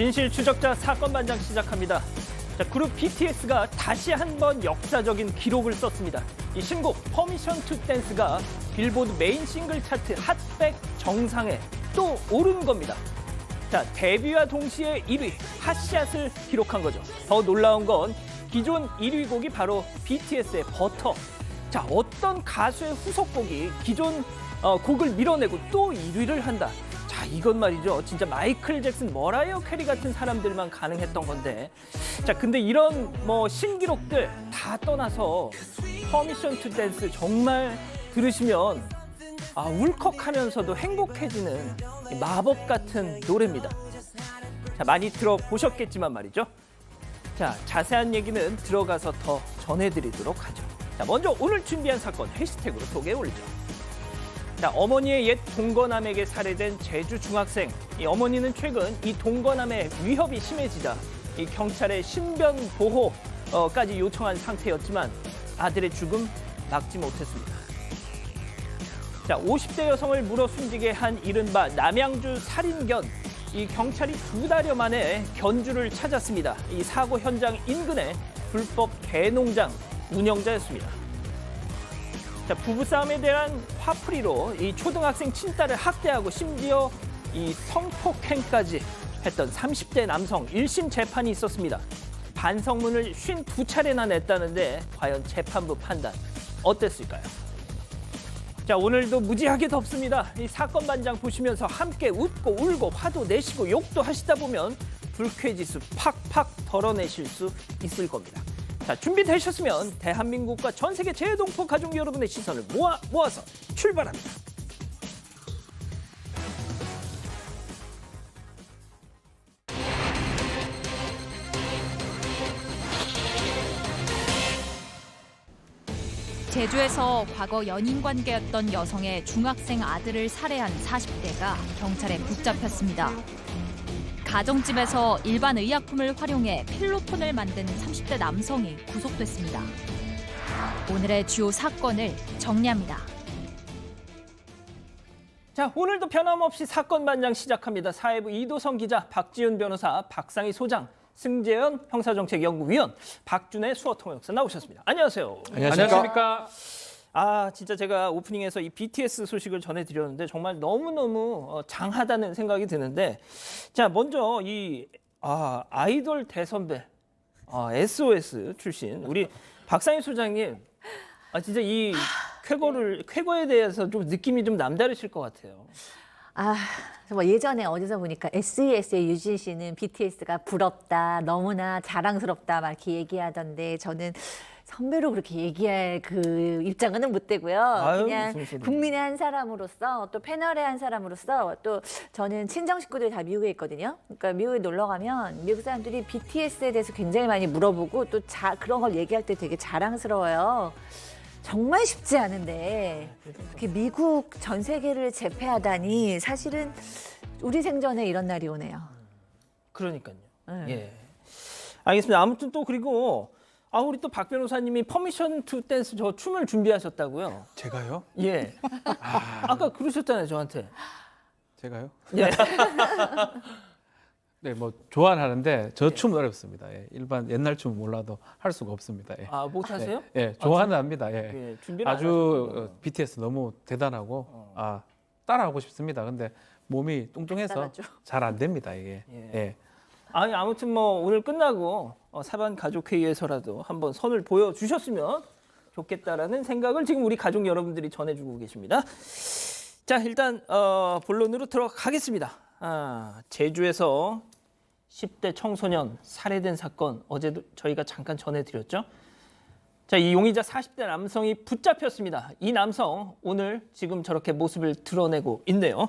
진실 추적자 사건 반장 시작합니다. 자, 그룹 BTS가 다시 한번 역사적인 기록을 썼습니다. 이 신곡 퍼미션 투 댄스가 빌보드 메인 싱글 차트 핫백 정상에 또 오른 겁니다. 자, 데뷔와 동시에 1위 핫샷을 기록한 거죠. 더 놀라운 건 기존 1위 곡이 바로 BTS의 버터. 자, 어떤 가수의 후속곡이 기존 곡을 밀어내고 또 1위를 한다. 자, 이건 말이죠. 진짜 마이클 잭슨, 머라이어 캐리 같은 사람들만 가능했던 건데. 자, 근데 이런 신기록들 다 떠나서 퍼미션 투 댄스 정말 들으시면 울컥하면서도 행복해지는 마법 같은 노래입니다. 자, 많이 들어보셨겠지만 말이죠. 자, 자세한 얘기는 들어가서 더 전해드리도록 하죠. 자, 먼저 오늘 준비한 사건 해시태그로 소개해 올리죠. 자, 어머니의 옛 동거남에게 살해된 제주 중학생. 이 어머니는 최근 이 동거남의 위협이 심해지자 이 경찰에 신변 보호까지 요청한 상태였지만 아들의 죽음 막지 못했습니다. 자, 50대 여성을 물어 숨지게 한 이른바 남양주 살인견. 이 경찰이 2달여 만에 견주를 찾았습니다. 이 사고 현장 인근의 불법 개농장 운영자였습니다. 자, 부부싸움에 대한 화풀이로 이 초등학생 친딸을 학대하고 심지어 이 성폭행까지 했던 30대 남성 1심 재판이 있었습니다. 반성문을 52차례나 냈다는데 과연 재판부 판단 어땠을까요? 자, 오늘도 무지하게 덥습니다. 이 사건 반장 보시면서 함께 웃고 울고 화도 내시고 욕도 하시다 보면 불쾌지수 팍팍 덜어내실 수 있을 겁니다. 자, 준비되셨으면 대한민국과 전 세계 재동포 가족 여러분의 시선을 모아서 출발합니다. 제주에서 과거 연인 관계였던 여성의 중학생 아들을 살해한 40대가 경찰에 붙잡혔습니다. 가정집에서 일반 의약품을 활용해 필로폰을 만든 30대 남성이 구속됐습니다. 오늘의 주요 사건을 정리합니다. 자, 오늘도 변함없이 사건 반장 시작합니다. 사회부 이도성 기자, 박지훈 변호사, 박상희 소장, 승재현 형사정책연구위원, 박준혜 수어통역사 나오셨습니다. 안녕하세요. 안녕하십니까? 진짜 제가 오프닝에서 이 BTS 소식을 전해드렸는데 정말 너무너무 장하다는 생각이 드는데, 자, 먼저 이 아이돌 대선배, SOS 출신 우리 박상희 소장님, 진짜 이 쾌거에 대해서 좀 느낌이 좀 남다르실 것 같아요. 정말 예전에 어디서 보니까 SES의 유진 씨는 BTS가 부럽다, 너무나 자랑스럽다 막 이렇게 얘기하던데 저는 선배로 그렇게 얘기할 그 입장은 못 되고요. 그냥 국민의 한 사람으로서 또 패널의 한 사람으로서 또 저는 친정 식구들이 다 미국에 있거든요. 그러니까 미국에 놀러 가면 미국 사람들이 BTS에 대해서 굉장히 많이 물어보고 또 그런 걸 얘기할 때 되게 자랑스러워요. 정말 쉽지 않은데 이렇게 미국 전 세계를 제패하다니 사실은 우리 생전에 이런 날이 오네요. 그러니까요. 네. 예. 알겠습니다. 아무튼 또 그리고 우리 또 박 변호사님이 퍼미션 투 댄스 저 춤을 준비하셨다고요? 제가요? 예. 아까 그러셨잖아요, 저한테. 제가요? 예. 네, 뭐 좋아하는데 저 춤은 어렵습니다. 예, 일반 옛날 춤 몰라도 할 수가 없습니다. 예. 못하세요? 예, 좋아는 합니다. 예. 예, 준비를 안 아주 하셨군요. BTS 너무 대단하고 따라하고 싶습니다. 근데 몸이 뚱뚱해서 대단하죠. 잘 안 됩니다. 이게. 예. 예. 아무튼 오늘 끝나고 사반 가족회의에서라도 한번 선을 보여주셨으면 좋겠다라는 생각을 지금 우리 가족 여러분들이 전해주고 계십니다. 자, 일단 본론으로 들어가겠습니다. 제주에서 10대 청소년 살해된 사건 어제도 저희가 잠깐 전해드렸죠. 자, 이 용의자 40대 남성이 붙잡혔습니다. 이 남성 오늘 지금 저렇게 모습을 드러내고 있네요.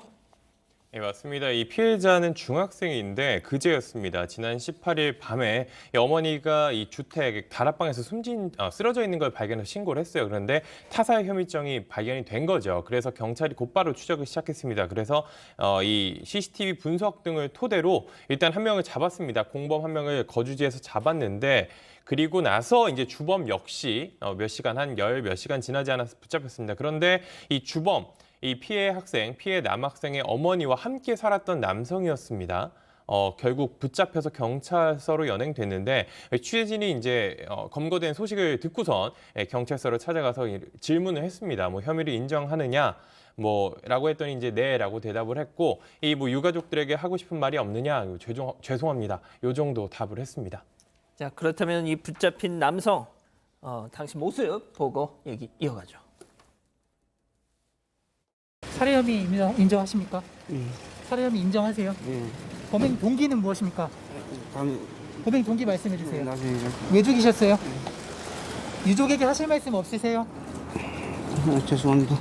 네, 맞습니다. 이 피해자는 중학생인데 그제였습니다. 지난 18일 밤에 이 어머니가 이 주택 다락방에서 쓰러져 있는 걸 발견해서 신고를 했어요. 그런데 타살 혐의점이 발견이 된 거죠. 그래서 경찰이 곧바로 추적을 시작했습니다. 그래서 이 CCTV 분석 등을 토대로 일단 한 명을 잡았습니다. 공범 한 명을 거주지에서 잡았는데 그리고 나서 이제 주범 역시 몇 시간 한 열 몇 시간 지나지 않아서 붙잡혔습니다. 그런데 이 주범 이 피해 남학생의 어머니와 함께 살았던 남성이었습니다. 결국 붙잡혀서 경찰서로 연행됐는데 취재진이 이제 검거된 소식을 듣고선 경찰서로 찾아가서 질문을 했습니다. 뭐 혐의를 인정하느냐? 라고 했더니 이제 네라고 대답을 했고 이 뭐 유가족들에게 하고 싶은 말이 없느냐? 죄송합니다. 요 정도 답을 했습니다. 자, 그렇다면 이 붙잡힌 남성 당시 모습 보고 얘기 이어가죠. 살해 혐의 인정하십니까? 살해 혐의 인정하세요? 예, 범행 동기는 무엇입니까? 다음에 범행 동기 말씀해 주세요. 나중에 왜 죽이셨어요? 유족에게 하실 말씀 없으세요? 죄송합니다.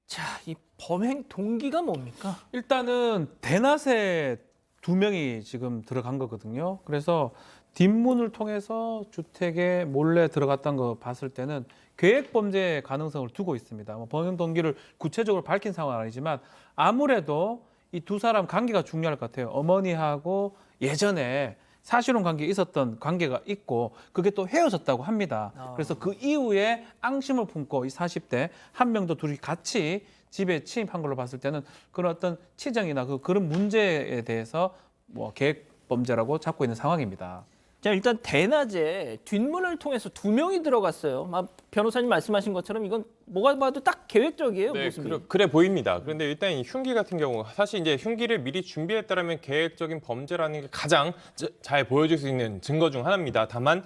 자, 이 범행 동기가 뭡니까? 일단은 대낮에 2명이 지금 들어간 거거든요. 그래서 뒷문을 통해서 주택에 몰래 들어갔던 거 봤을 때는 계획 범죄 가능성을 두고 있습니다. 뭐 범행 동기를 구체적으로 밝힌 상황은 아니지만 아무래도 이 두 사람 관계가 중요할 것 같아요. 어머니하고 예전에 사실혼 관계에 있었던 관계가 있고 그게 또 헤어졌다고 합니다. 그래서 그 이후에 앙심을 품고 이 40대 한 명도 둘이 같이 집에 침입한 걸로 봤을 때는 그런 어떤 치정이나 그런 문제에 대해서 뭐 계획 범죄라고 잡고 있는 상황입니다. 자, 일단 대낮에 뒷문을 통해서 2명이 들어갔어요. 변호사님 말씀하신 것처럼 이건 뭐가 봐도 딱 계획적이에요, 네, 모습이. 그래 보입니다. 그런데 일단 이 흉기 같은 경우 사실 이제 흉기를 미리 준비했다라면 계획적인 범죄라는 게 가장 잘 보여줄 수 있는 증거 중 하나입니다. 다만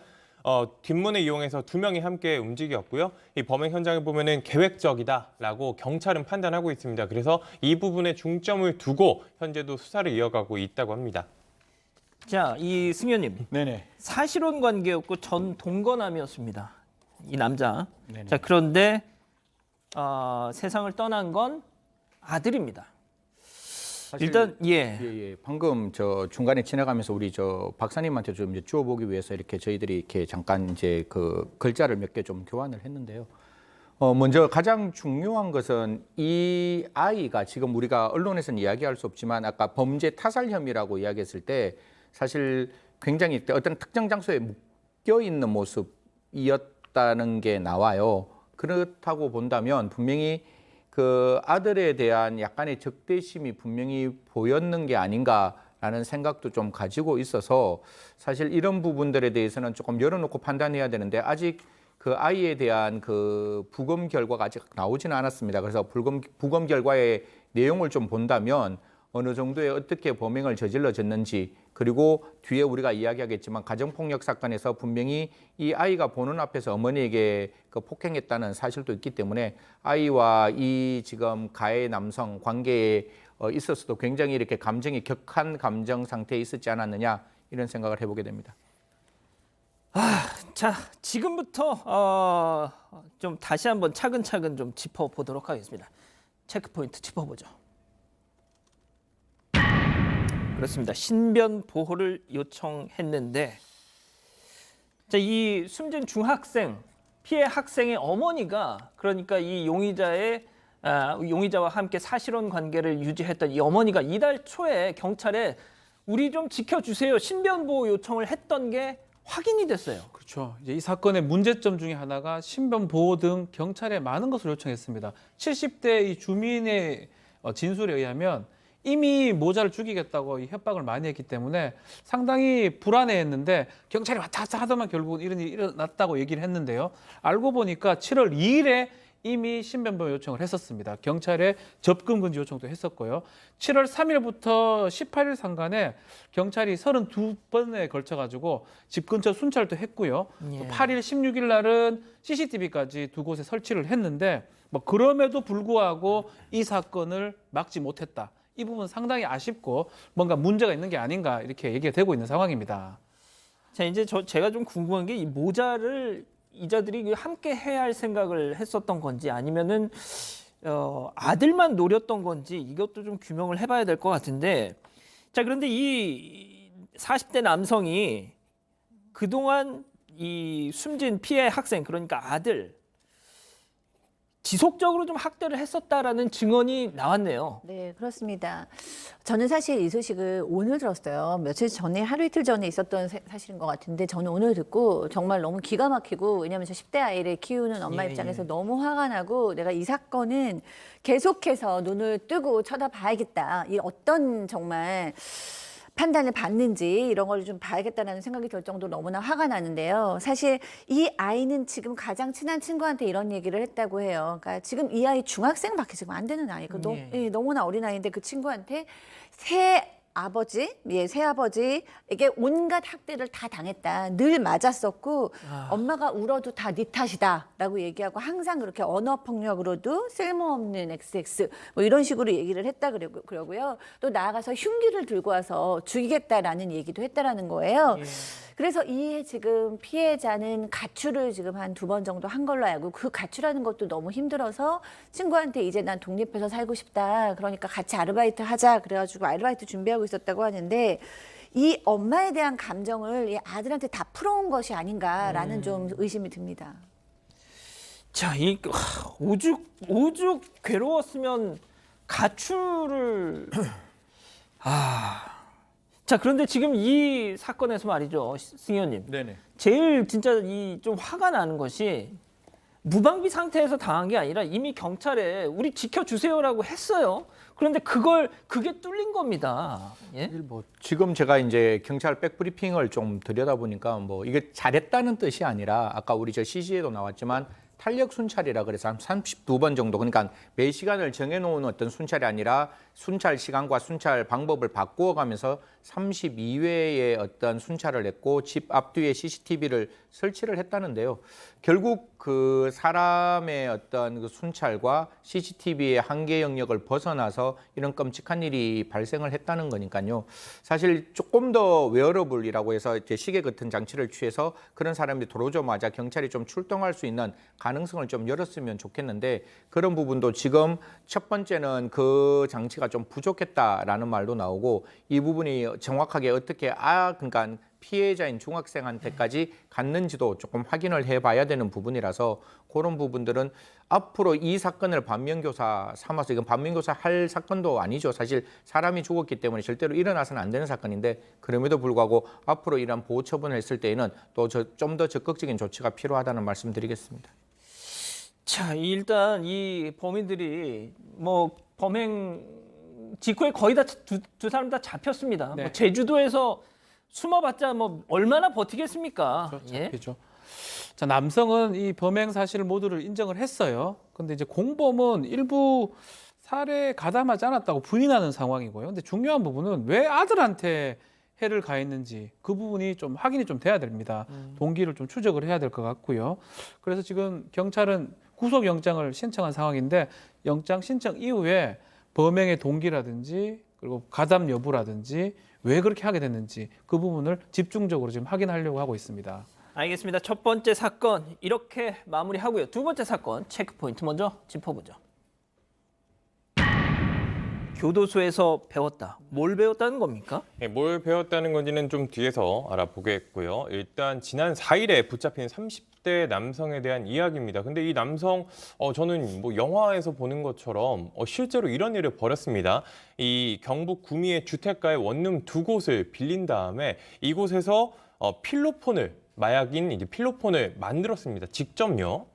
뒷문을 이용해서 2명이 함께 움직였고요. 이 범행 현장을 보면은 계획적이다라고 경찰은 판단하고 있습니다. 그래서 이 부분에 중점을 두고 현재도 수사를 이어가고 있다고 합니다. 자, 이 승현님. 네네. 사실혼 관계였고 전 동거남이었습니다. 이 남자. 네네. 자, 그런데 세상을 떠난 건 아들입니다. 일단 예. 방금 저 중간에 지나가면서 우리 저 박사님한테 좀 여쭈어보기 위해서 이렇게 저희들이 이렇게 잠깐 이제 그 글자를 몇 개 좀 교환을 했는데요. 먼저 가장 중요한 것은 이 아이가 지금 우리가 언론에서는 이야기할 수 없지만 아까 범죄 타살 혐의라고 이야기했을 때 사실 굉장히 어떤 특정 장소에 묶여 있는 모습이었다는 게 나와요. 그렇다고 본다면 분명히 그 아들에 대한 약간의 적대심이 분명히 보였는 게 아닌가라는 생각도 좀 가지고 있어서 사실 이런 부분들에 대해서는 조금 열어놓고 판단해야 되는데 아직 그 아이에 대한 그 부검 결과가 아직 나오지는 않았습니다. 그래서 부검 결과의 내용을 좀 본다면 어느 정도의 어떻게 범행을 저질러졌는지 그리고 뒤에 우리가 이야기하겠지만 가정폭력 사건에서 분명히 이 아이가 보는 앞에서 어머니에게 그 폭행했다는 사실도 있기 때문에 아이와 이 지금 가해 남성 관계에 있어서도 굉장히 이렇게 감정이 격한 감정 상태에 있었지 않았느냐 이런 생각을 해보게 됩니다. 자, 지금부터 좀 다시 한번 차근차근 좀 짚어보도록 하겠습니다. 체크포인트 짚어보죠. 그렇습니다. 신변 보호를 요청했는데, 자, 이 숨진 중학생, 피해 학생의 어머니가 그러니까 이 용의자와 함께 사실혼 관계를 유지했던 이 어머니가 이달 초에 경찰에 우리 좀 지켜주세요 신변 보호 요청을 했던 게 확인이 됐어요. 그렇죠. 이제 이 사건의 문제점 중에 하나가 신변 보호 등 경찰에 많은 것을 요청했습니다. 70대 이 주민의 진술에 의하면 이미 모자를 죽이겠다고 협박을 많이 했기 때문에 상당히 불안해했는데 경찰이 왔다 갔다 하더만 결국은 이런 일이 일어났다고 얘기를 했는데요. 알고 보니까 7월 2일에 이미 신변보호 요청을 했었습니다. 경찰에 접근 금지 요청도 했었고요. 7월 3일부터 18일 상간에 경찰이 32번에 걸쳐가지고 집 근처 순찰도 했고요. 또 8일, 16일 날은 CCTV까지 두 곳에 설치를 했는데 뭐 그럼에도 불구하고 이 사건을 막지 못했다. 이 부분 상당히 아쉽고 뭔가 문제가 있는 게 아닌가 이렇게 얘기가 되고 있는 상황입니다. 자, 이제 제가 좀 궁금한 게 이 모자를 이자들이 함께 해야 할 생각을 했었던 건지 아니면은 아들만 노렸던 건지 이것도 좀 규명을 해봐야 될 것 같은데, 자, 그런데 이 40대 남성이 그동안 이 숨진 피해 학생 그러니까 아들 지속적으로 좀 학대를 했었다라는 증언이 나왔네요. 네, 그렇습니다. 저는 사실 이 소식을 오늘 들었어요. 며칠 전에 하루 이틀 전에 있었던 사실인 것 같은데 저는 오늘 듣고 정말 너무 기가 막히고, 왜냐하면 저 10대 아이를 키우는 엄마 입장에서 너무 화가 나고 내가 이 사건은 계속해서 눈을 뜨고 쳐다봐야겠다. 이 어떤 정말 판단을 받는지 이런 걸 좀 봐야겠다는 생각이 들 정도로 너무나 화가 나는데요. 사실 이 아이는 지금 가장 친한 친구한테 이런 얘기를 했다고 해요. 그러니까 지금 이 아이 중학생밖에 지금 안 되는 아이고 예. 너무나 어린 아이인데 그 친구한테 새아버지에게 온갖 학대를 다 당했다. 늘 맞았었고 엄마가 울어도 다 네 탓이다라고 얘기하고 항상 그렇게 언어 폭력으로도 쓸모없는 XX 뭐 이런 식으로 얘기를 했다 그러고요. 또 나아가서 흉기를 들고 와서 죽이겠다라는 얘기도 했다라는 거예요. 그래서 이 지금 피해자는 가출을 지금 한 2번 정도 한 걸로 알고 그 가출하는 것도 너무 힘들어서 친구한테 이제 난 독립해서 살고 싶다. 그러니까 같이 아르바이트 하자. 그래가지고 아르바이트 준비하고 있었다고 하는데 이 엄마에 대한 감정을 이 아들한테 다 풀어온 것이 아닌가라는 좀 의심이 듭니다. 자, 오죽 괴로웠으면 가출을 자, 그런데 지금 이 사건에서 말이죠, 승 의원님. 네네. 제일 진짜 좀 화가 나는 것이 무방비 상태에서 당한 게 아니라 이미 경찰에 우리 지켜주세요라고 했어요. 그런데 그게 뚫린 겁니다. 예? 뭐 지금 제가 이제 경찰 백브리핑을 좀 들여다보니까 뭐 이게 잘했다는 뜻이 아니라 아까 우리 저 CG에도 나왔지만 탄력 순찰이라 그래서 한 32번 정도, 그러니까 매 시간을 정해놓은 어떤 순찰이 아니라 순찰 시간과 순찰 방법을 바꾸어가면서 32회의 어떤 순찰을 했고 집 앞뒤에 CCTV를 설치를 했다는데요. 결국 그 사람의 어떤 그 순찰과 CCTV의 한계 영역을 벗어나서 이런 끔찍한 일이 발생을 했다는 거니까요. 사실 조금 더 웨어러블이라고 해서 이제 시계 같은 장치를 취해서 그런 사람이 들어오자마자 경찰이 좀 출동할 수 있는 가능성을 좀 열었으면 좋겠는데 그런 부분도 지금 첫 번째는 그 장치가 좀 부족했다라는 말도 나오고 이 부분이 정확하게 어떻게 그러니까 피해자인 중학생한테까지 갔는지도 조금 확인을 해봐야 되는 부분이라서 그런 부분들은 앞으로 이 사건을 반면교사 삼아서 이건 반면교사 할 사건도 아니죠. 사실 사람이 죽었기 때문에 절대로 일어나서는 안 되는 사건인데 그럼에도 불구하고 앞으로 이런 보호 처분을 했을 때에는 또 좀 더 적극적인 조치가 필요하다는 말씀드리겠습니다. 자, 일단 이 범인들이 뭐 범행 직후에 거의 다 두 사람 다 잡혔습니다. 네. 뭐 제주도에서 숨어봤자 뭐 얼마나 버티겠습니까? 그렇죠. 예? 그렇죠. 자, 남성은 이 범행 사실 모두를 인정을 했어요. 근데 이제 공범은 일부 살해에 가담하지 않았다고 부인하는 상황이고요. 근데 중요한 부분은 왜 아들한테 해를 가했는지 그 부분이 좀 확인이 좀 돼야 됩니다. 동기를 좀 추적을 해야 될 것 같고요. 그래서 지금 경찰은 구속영장을 신청한 상황인데 영장 신청 이후에 범행의 동기라든지 그리고 가담 여부라든지 왜 그렇게 하게 됐는지 그 부분을 집중적으로 지금 확인하려고 하고 있습니다. 알겠습니다. 첫 번째 사건 이렇게 마무리하고요. 두 번째 사건 체크포인트 먼저 짚어보죠. 교도소에서 배웠다. 뭘 배웠다는 겁니까? 네, 뭘 배웠다는 건지는 좀 뒤에서 알아보겠고요. 일단 지난 4일에 붙잡힌 30대 남성에 대한 이야기입니다. 근데 이 남성 저는 뭐 영화에서 보는 것처럼 실제로 이런 일을 벌였습니다. 이 경북 구미의 주택가의 원룸 2곳을 빌린 다음에 이곳에서 마약인 이제 필로폰을 만들었습니다. 직접요.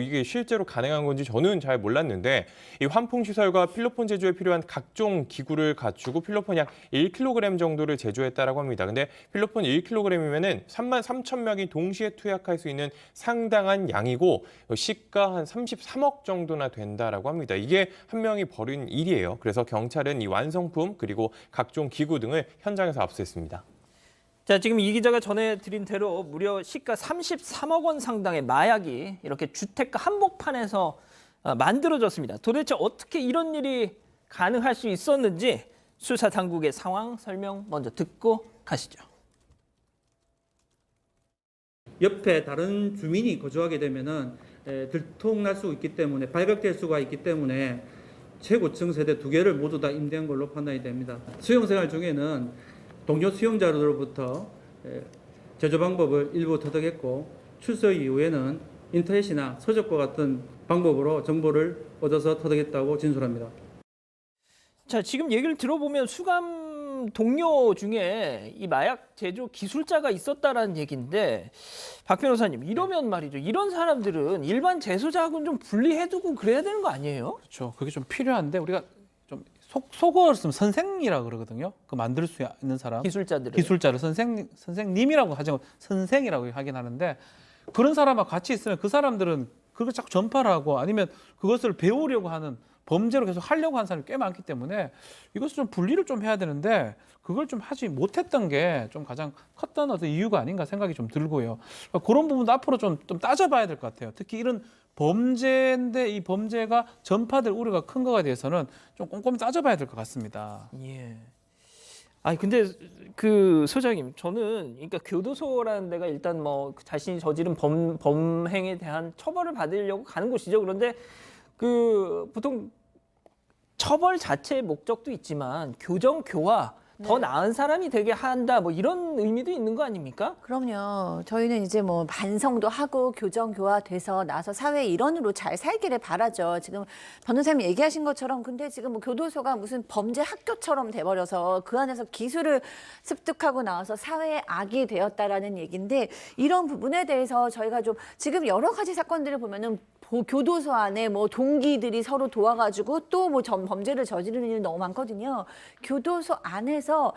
이게 실제로 가능한 건지 저는 잘 몰랐는데 이 환풍시설과 필로폰 제조에 필요한 각종 기구를 갖추고 필로폰 약 1kg 정도를 제조했다라고 합니다. 근데 필로폰 1kg이면은 33,000명이 동시에 투약할 수 있는 상당한 양이고 시가 한 33억 정도나 된다라고 합니다. 이게 한 명이 벌인 일이에요. 그래서 경찰은 이 완성품 그리고 각종 기구 등을 현장에서 압수했습니다. 자, 지금 이 기자가 전해드린 대로 무려 시가 33억 원 상당의 마약이 이렇게 주택가 한복판에서 만들어졌습니다. 도대체 어떻게 이런 일이 가능할 수 있었는지 수사 당국의 상황 설명 먼저 듣고 가시죠. 옆에 다른 주민이 거주하게 되면은 들통날 수 있기 때문에 발각될 수가 있기 때문에 최고층 세대 2개를 모두 다 임대한 걸로 판단이 됩니다. 수용생활 중에는 동료 수용자로부터 제조 방법을 일부 터득했고 출소 이후에는 인터넷이나 서적과 같은 방법으로 정보를 얻어서 터득했다고 진술합니다. 자, 지금 얘기를 들어보면 수감 동료 중에 이 마약 제조 기술자가 있었다라는 얘기인데 박 변호사님, 이러면 말이죠. 이런 사람들은 일반 재소자하고는 좀 분리해두고 그래야 되는 거 아니에요? 그렇죠. 그게 좀 필요한데 우리가 좀 속어를 쓰면 선생이라고 그러거든요. 그 만들 수 있는 사람. 기술자를 선생님이라고 하죠. 선생이라고 하긴 하는데 그런 사람하고 같이 있으면 그 사람들은 그걸 자꾸 전파를 하고 아니면 그것을 배우려고 하는 범죄로 계속 하려고 하는 사람이 꽤 많기 때문에 이것을 좀 분리를 좀 해야 되는데 그걸 좀 하지 못했던 게 좀 가장 컸던 어떤 이유가 아닌가 생각이 좀 들고요. 그러니까 그런 부분도 앞으로 좀 따져봐야 될 것 같아요. 특히 이런 범죄인데 이 범죄가 전파될 우려가 큰 거에 대해서는 좀 꼼꼼히 따져봐야 될 것 같습니다. 예. 아니 근데 그 소장님 저는 그러니까 교도소라는 데가 일단 뭐 자신이 저지른 범행에 대한 처벌을 받으려고 가는 곳이죠. 그런데 그 보통 처벌 자체의 목적도 있지만 교정 교화 더 나은 사람이 되게 한다 뭐 이런 의미도 있는 거 아닙니까? 그럼요. 저희는 이제 뭐 반성도 하고 교정 교화돼서 나서 사회 일원으로 잘 살기를 바라죠. 지금 변호사님 얘기하신 것처럼 근데 지금 뭐 교도소가 무슨 범죄 학교처럼 돼버려서 그 안에서 기술을 습득하고 나와서 사회의 악이 되었다라는 얘기인데 이런 부분에 대해서 저희가 좀 지금 여러 가지 사건들을 보면은 교도소 안에 뭐 동기들이 서로 도와가지고 또 뭐 범죄를 저지르는 일이 너무 많거든요. 교도소 안에서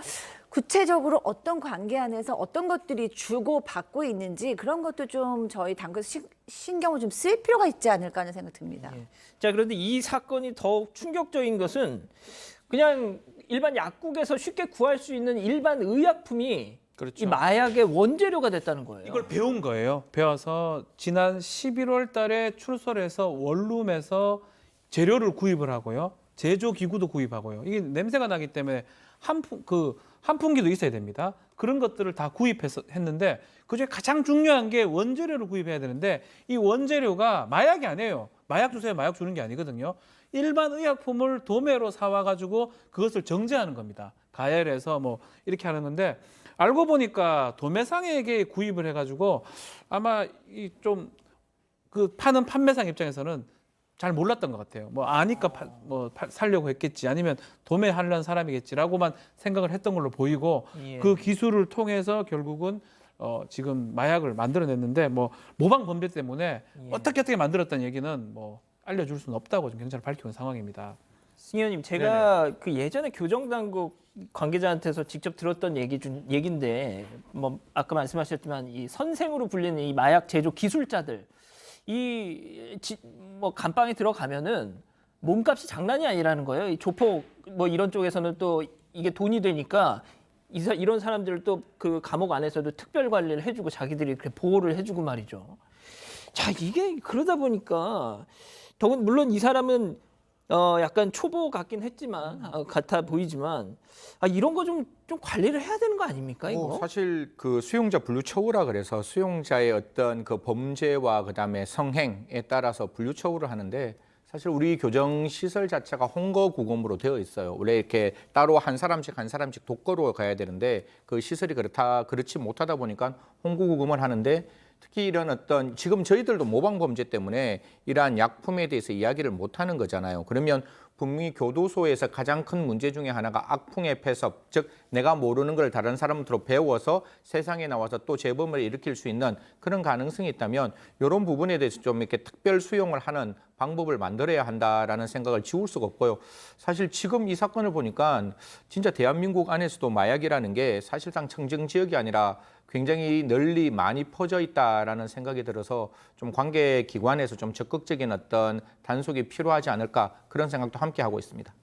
구체적으로 어떤 관계 안에서 어떤 것들이 주고 받고 있는지 그런 것도 좀 저희 당국에서 신경을 좀 쓸 필요가 있지 않을까 하는 생각 듭니다. 예. 자 그런데 이 사건이 더욱 충격적인 것은 그냥 일반 약국에서 쉽게 구할 수 있는 일반 의약품이 그렇죠. 이 마약의 원재료가 됐다는 거예요. 이걸 배운 거예요. 배워서 지난 11월 달에 출소해서 원룸에서 재료를 구입을 하고요. 제조 기구도 구입하고요. 이게 냄새가 나기 때문에 환풍기도 있어야 됩니다. 그런 것들을 다 구입했는데 그중에 가장 중요한 게 원재료를 구입해야 되는데 이 원재료가 마약이 아니에요. 마약 주세요. 마약 주는 게 아니거든요. 일반 의약품을 도매로 사와가지고 그것을 정제하는 겁니다. 가열해서 뭐 이렇게 하는 건데 알고 보니까 도매상에게 구입을 해가지고 아마 이 좀 그 파는 판매상 입장에서는 잘 몰랐던 것 같아요. 뭐 아니까 살려고 했겠지 아니면 도매하려는 사람이겠지라고만 생각을 했던 걸로 보이고 예. 그 기술을 통해서 결국은 지금 마약을 만들어냈는데 뭐 모방 범죄 때문에 예. 어떻게 만들었다는 얘기는 뭐 알려줄 수는 없다고 지금 경찰이 밝히고 있는 상황입니다. 승 의원님 제가 그 예전에 교정당국 관계자한테서 직접 들었던 얘기인데 뭐 아까 말씀하셨지만 이 선생으로 불리는 이 마약 제조 기술자들 뭐 감방에 들어가면은 몸값이 장난이 아니라는 거예요. 이 조폭 뭐 이런 쪽에서는 또 이게 돈이 되니까 이런 사람들을 또 그 감옥 안에서도 특별 관리를 해주고 자기들이 이렇게 보호를 해주고 말이죠. 자 이게 그러다 보니까 더군 물론 이 사람은 약간 초보 같긴 했지만 같아 보이지만 이런 거 좀 관리를 해야 되는 거 아닙니까 이거? 사실 그 수용자 분류 처우라 그래서 수용자의 어떤 그 범죄와 그다음에 성행에 따라서 분류 처우를 하는데 사실 우리 교정 시설 자체가 홍거구검으로 되어 있어요. 원래 이렇게 따로 한 사람씩 독거로 가야 되는데 그 시설이 그렇지 못하다 보니까 홍거구검을 하는데 특히 이런 어떤 지금 저희들도 모방 범죄 때문에 이러한 약품에 대해서 이야기를 못 하는 거잖아요. 그러면 분명히 교도소에서 가장 큰 문제 중에 하나가 악풍의 폐섭, 즉 내가 모르는 걸 다른 사람들로 배워서 세상에 나와서 또 재범을 일으킬 수 있는 그런 가능성이 있다면 이런 부분에 대해서 좀 이렇게 특별 수용을 하는 방법을 만들어야 한다라는 생각을 지울 수가 없고요. 사실 지금 이 사건을 보니까 진짜 대한민국 안에서도 마약이라는 게 사실상 청정 지역이 아니라 굉장히 널리 많이 퍼져 있다라는 생각이 들어서 좀 관계 기관에서 좀 적극적인 어떤 단속이 필요하지 않을까 그런 생각도 함께 하고 있습니다.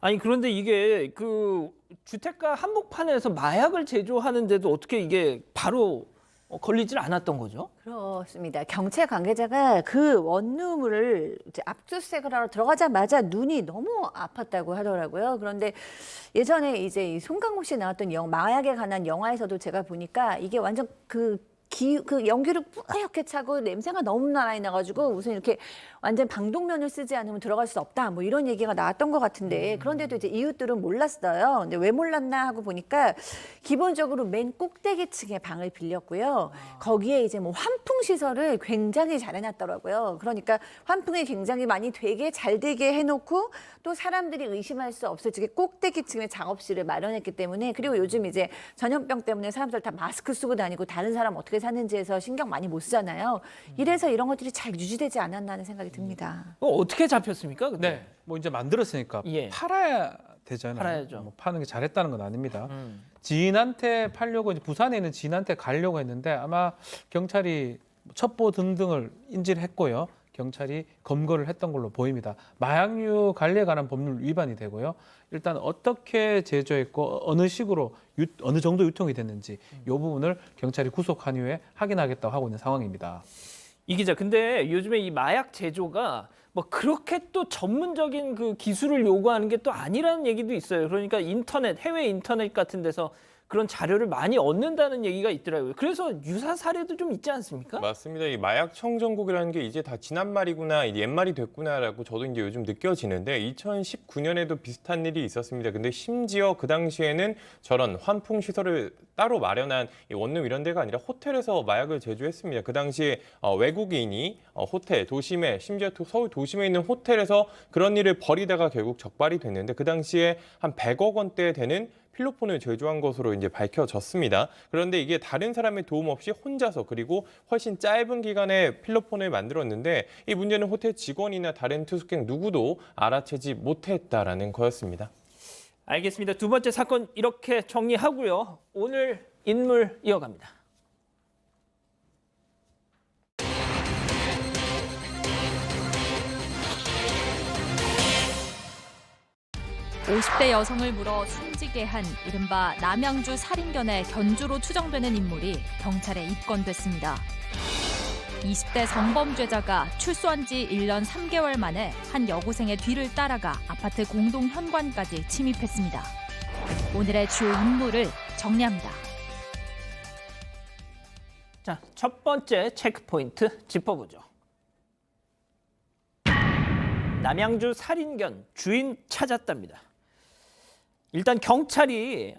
아니 그런데 이게 그 주택가 한복판에서 마약을 제조하는데도 어떻게 이게 바로 걸리질 않았던 거죠? 그렇습니다. 경찰 관계자가 그 원룸을 이제 압수수색을 하러 들어가자마자 눈이 너무 아팠다고 하더라고요. 그런데 예전에 이제 이 송강호 씨 나왔던 마약에 관한 영화에서도 제가 보니까 이게 완전 그 연기를 뿌옇게 차고 냄새가 너무 많이 나가지고 우선 이렇게 완전 방독면을 쓰지 않으면 들어갈 수 없다 뭐 이런 얘기가 나왔던 것 같은데 그런데도 이제 이웃들은 몰랐어요. 근데 왜 몰랐나 하고 보니까 기본적으로 맨 꼭대기 층에 방을 빌렸고요. 거기에 이제 뭐 환풍 시설을 굉장히 잘 해놨더라고요. 그러니까 환풍이 굉장히 많이 잘 되게 해놓고 또 사람들이 의심할 수 없을 꼭대기 층에 작업실을 마련했기 때문에 그리고 요즘 이제 전염병 때문에 사람들 다 마스크 쓰고 다니고 다른 사람 어떻게 어떻게 사는지에서 신경 많이 못 쓰잖아요. 이래서 이런 것들이 잘 유지되지 않았나 하는 생각이 듭니다. 어떻게 잡혔습니까? 근데? 네, 뭐 이제 만들었으니까 예. 팔아야 되잖아요. 팔아야죠. 뭐 파는 게 잘했다는 건 아닙니다. 지인한테 팔려고 이제 부산에 있는 지인한테 가려고 했는데 아마 경찰이 첩보 등등을 인지를 했고요. 경찰이 검거를 했던 걸로 보입니다. 마약류 관리에 관한 법률 위반이 되고요. 일단 어떻게 제조했고 어느 식으로 어느 정도 유통이 됐는지 이 부분을 경찰이 구속한 이후에 확인하겠다고 하고 있는 상황입니다. 이 기자, 근데 요즘에 이 마약 제조가 뭐 그렇게 또 전문적인 그 기술을 요구하는 게 또 아니라는 얘기도 있어요. 그러니까 해외 인터넷 같은 데서 그런 자료를 많이 얻는다는 얘기가 있더라고요. 그래서 유사 사례도 좀 있지 않습니까? 맞습니다. 이 마약 청정국이라는 게 이제 다 지난 말이구나, 이제 옛말이 됐구나라고 저도 이제 요즘 느껴지는데 2019년에도 비슷한 일이 있었습니다. 근데 심지어 그 당시에는 저런 환풍 시설을 따로 마련한 이 원룸 이런 데가 아니라 호텔에서 마약을 제조했습니다. 그 당시에 외국인이 호텔, 도심에, 심지어 서울 도심에 있는 호텔에서 그런 일을 벌이다가 결국 적발이 됐는데 그 당시에 한 100억 원대 되는 필로폰을 제조한 것으로 이제 밝혀졌습니다. 그런데 이게 다른 사람의 도움 없이 혼자서 그리고 훨씬 짧은 기간에 필로폰을 만들었는데 이 문제는 호텔 직원이나 다른 투숙객 누구도 알아채지 못했다라는 거였습니다. 알겠습니다. 두 번째 사건 이렇게 정리하고요. 오늘 인물 이어갑니다. 50대 여성을 물어 숨지게 한 이른바 남양주 살인견의 견주로 추정되는 인물이 경찰에 입건됐습니다. 20대 성범죄자가 출소한 지 1년 3개월 만에 한 여고생의 뒤를 따라가 아파트 공동 현관까지 침입했습니다. 오늘의 주요 인물을 정리합니다. 자, 첫 번째 체크포인트 짚어보죠. 남양주 살인견 주인 찾았답니다. 일단 경찰이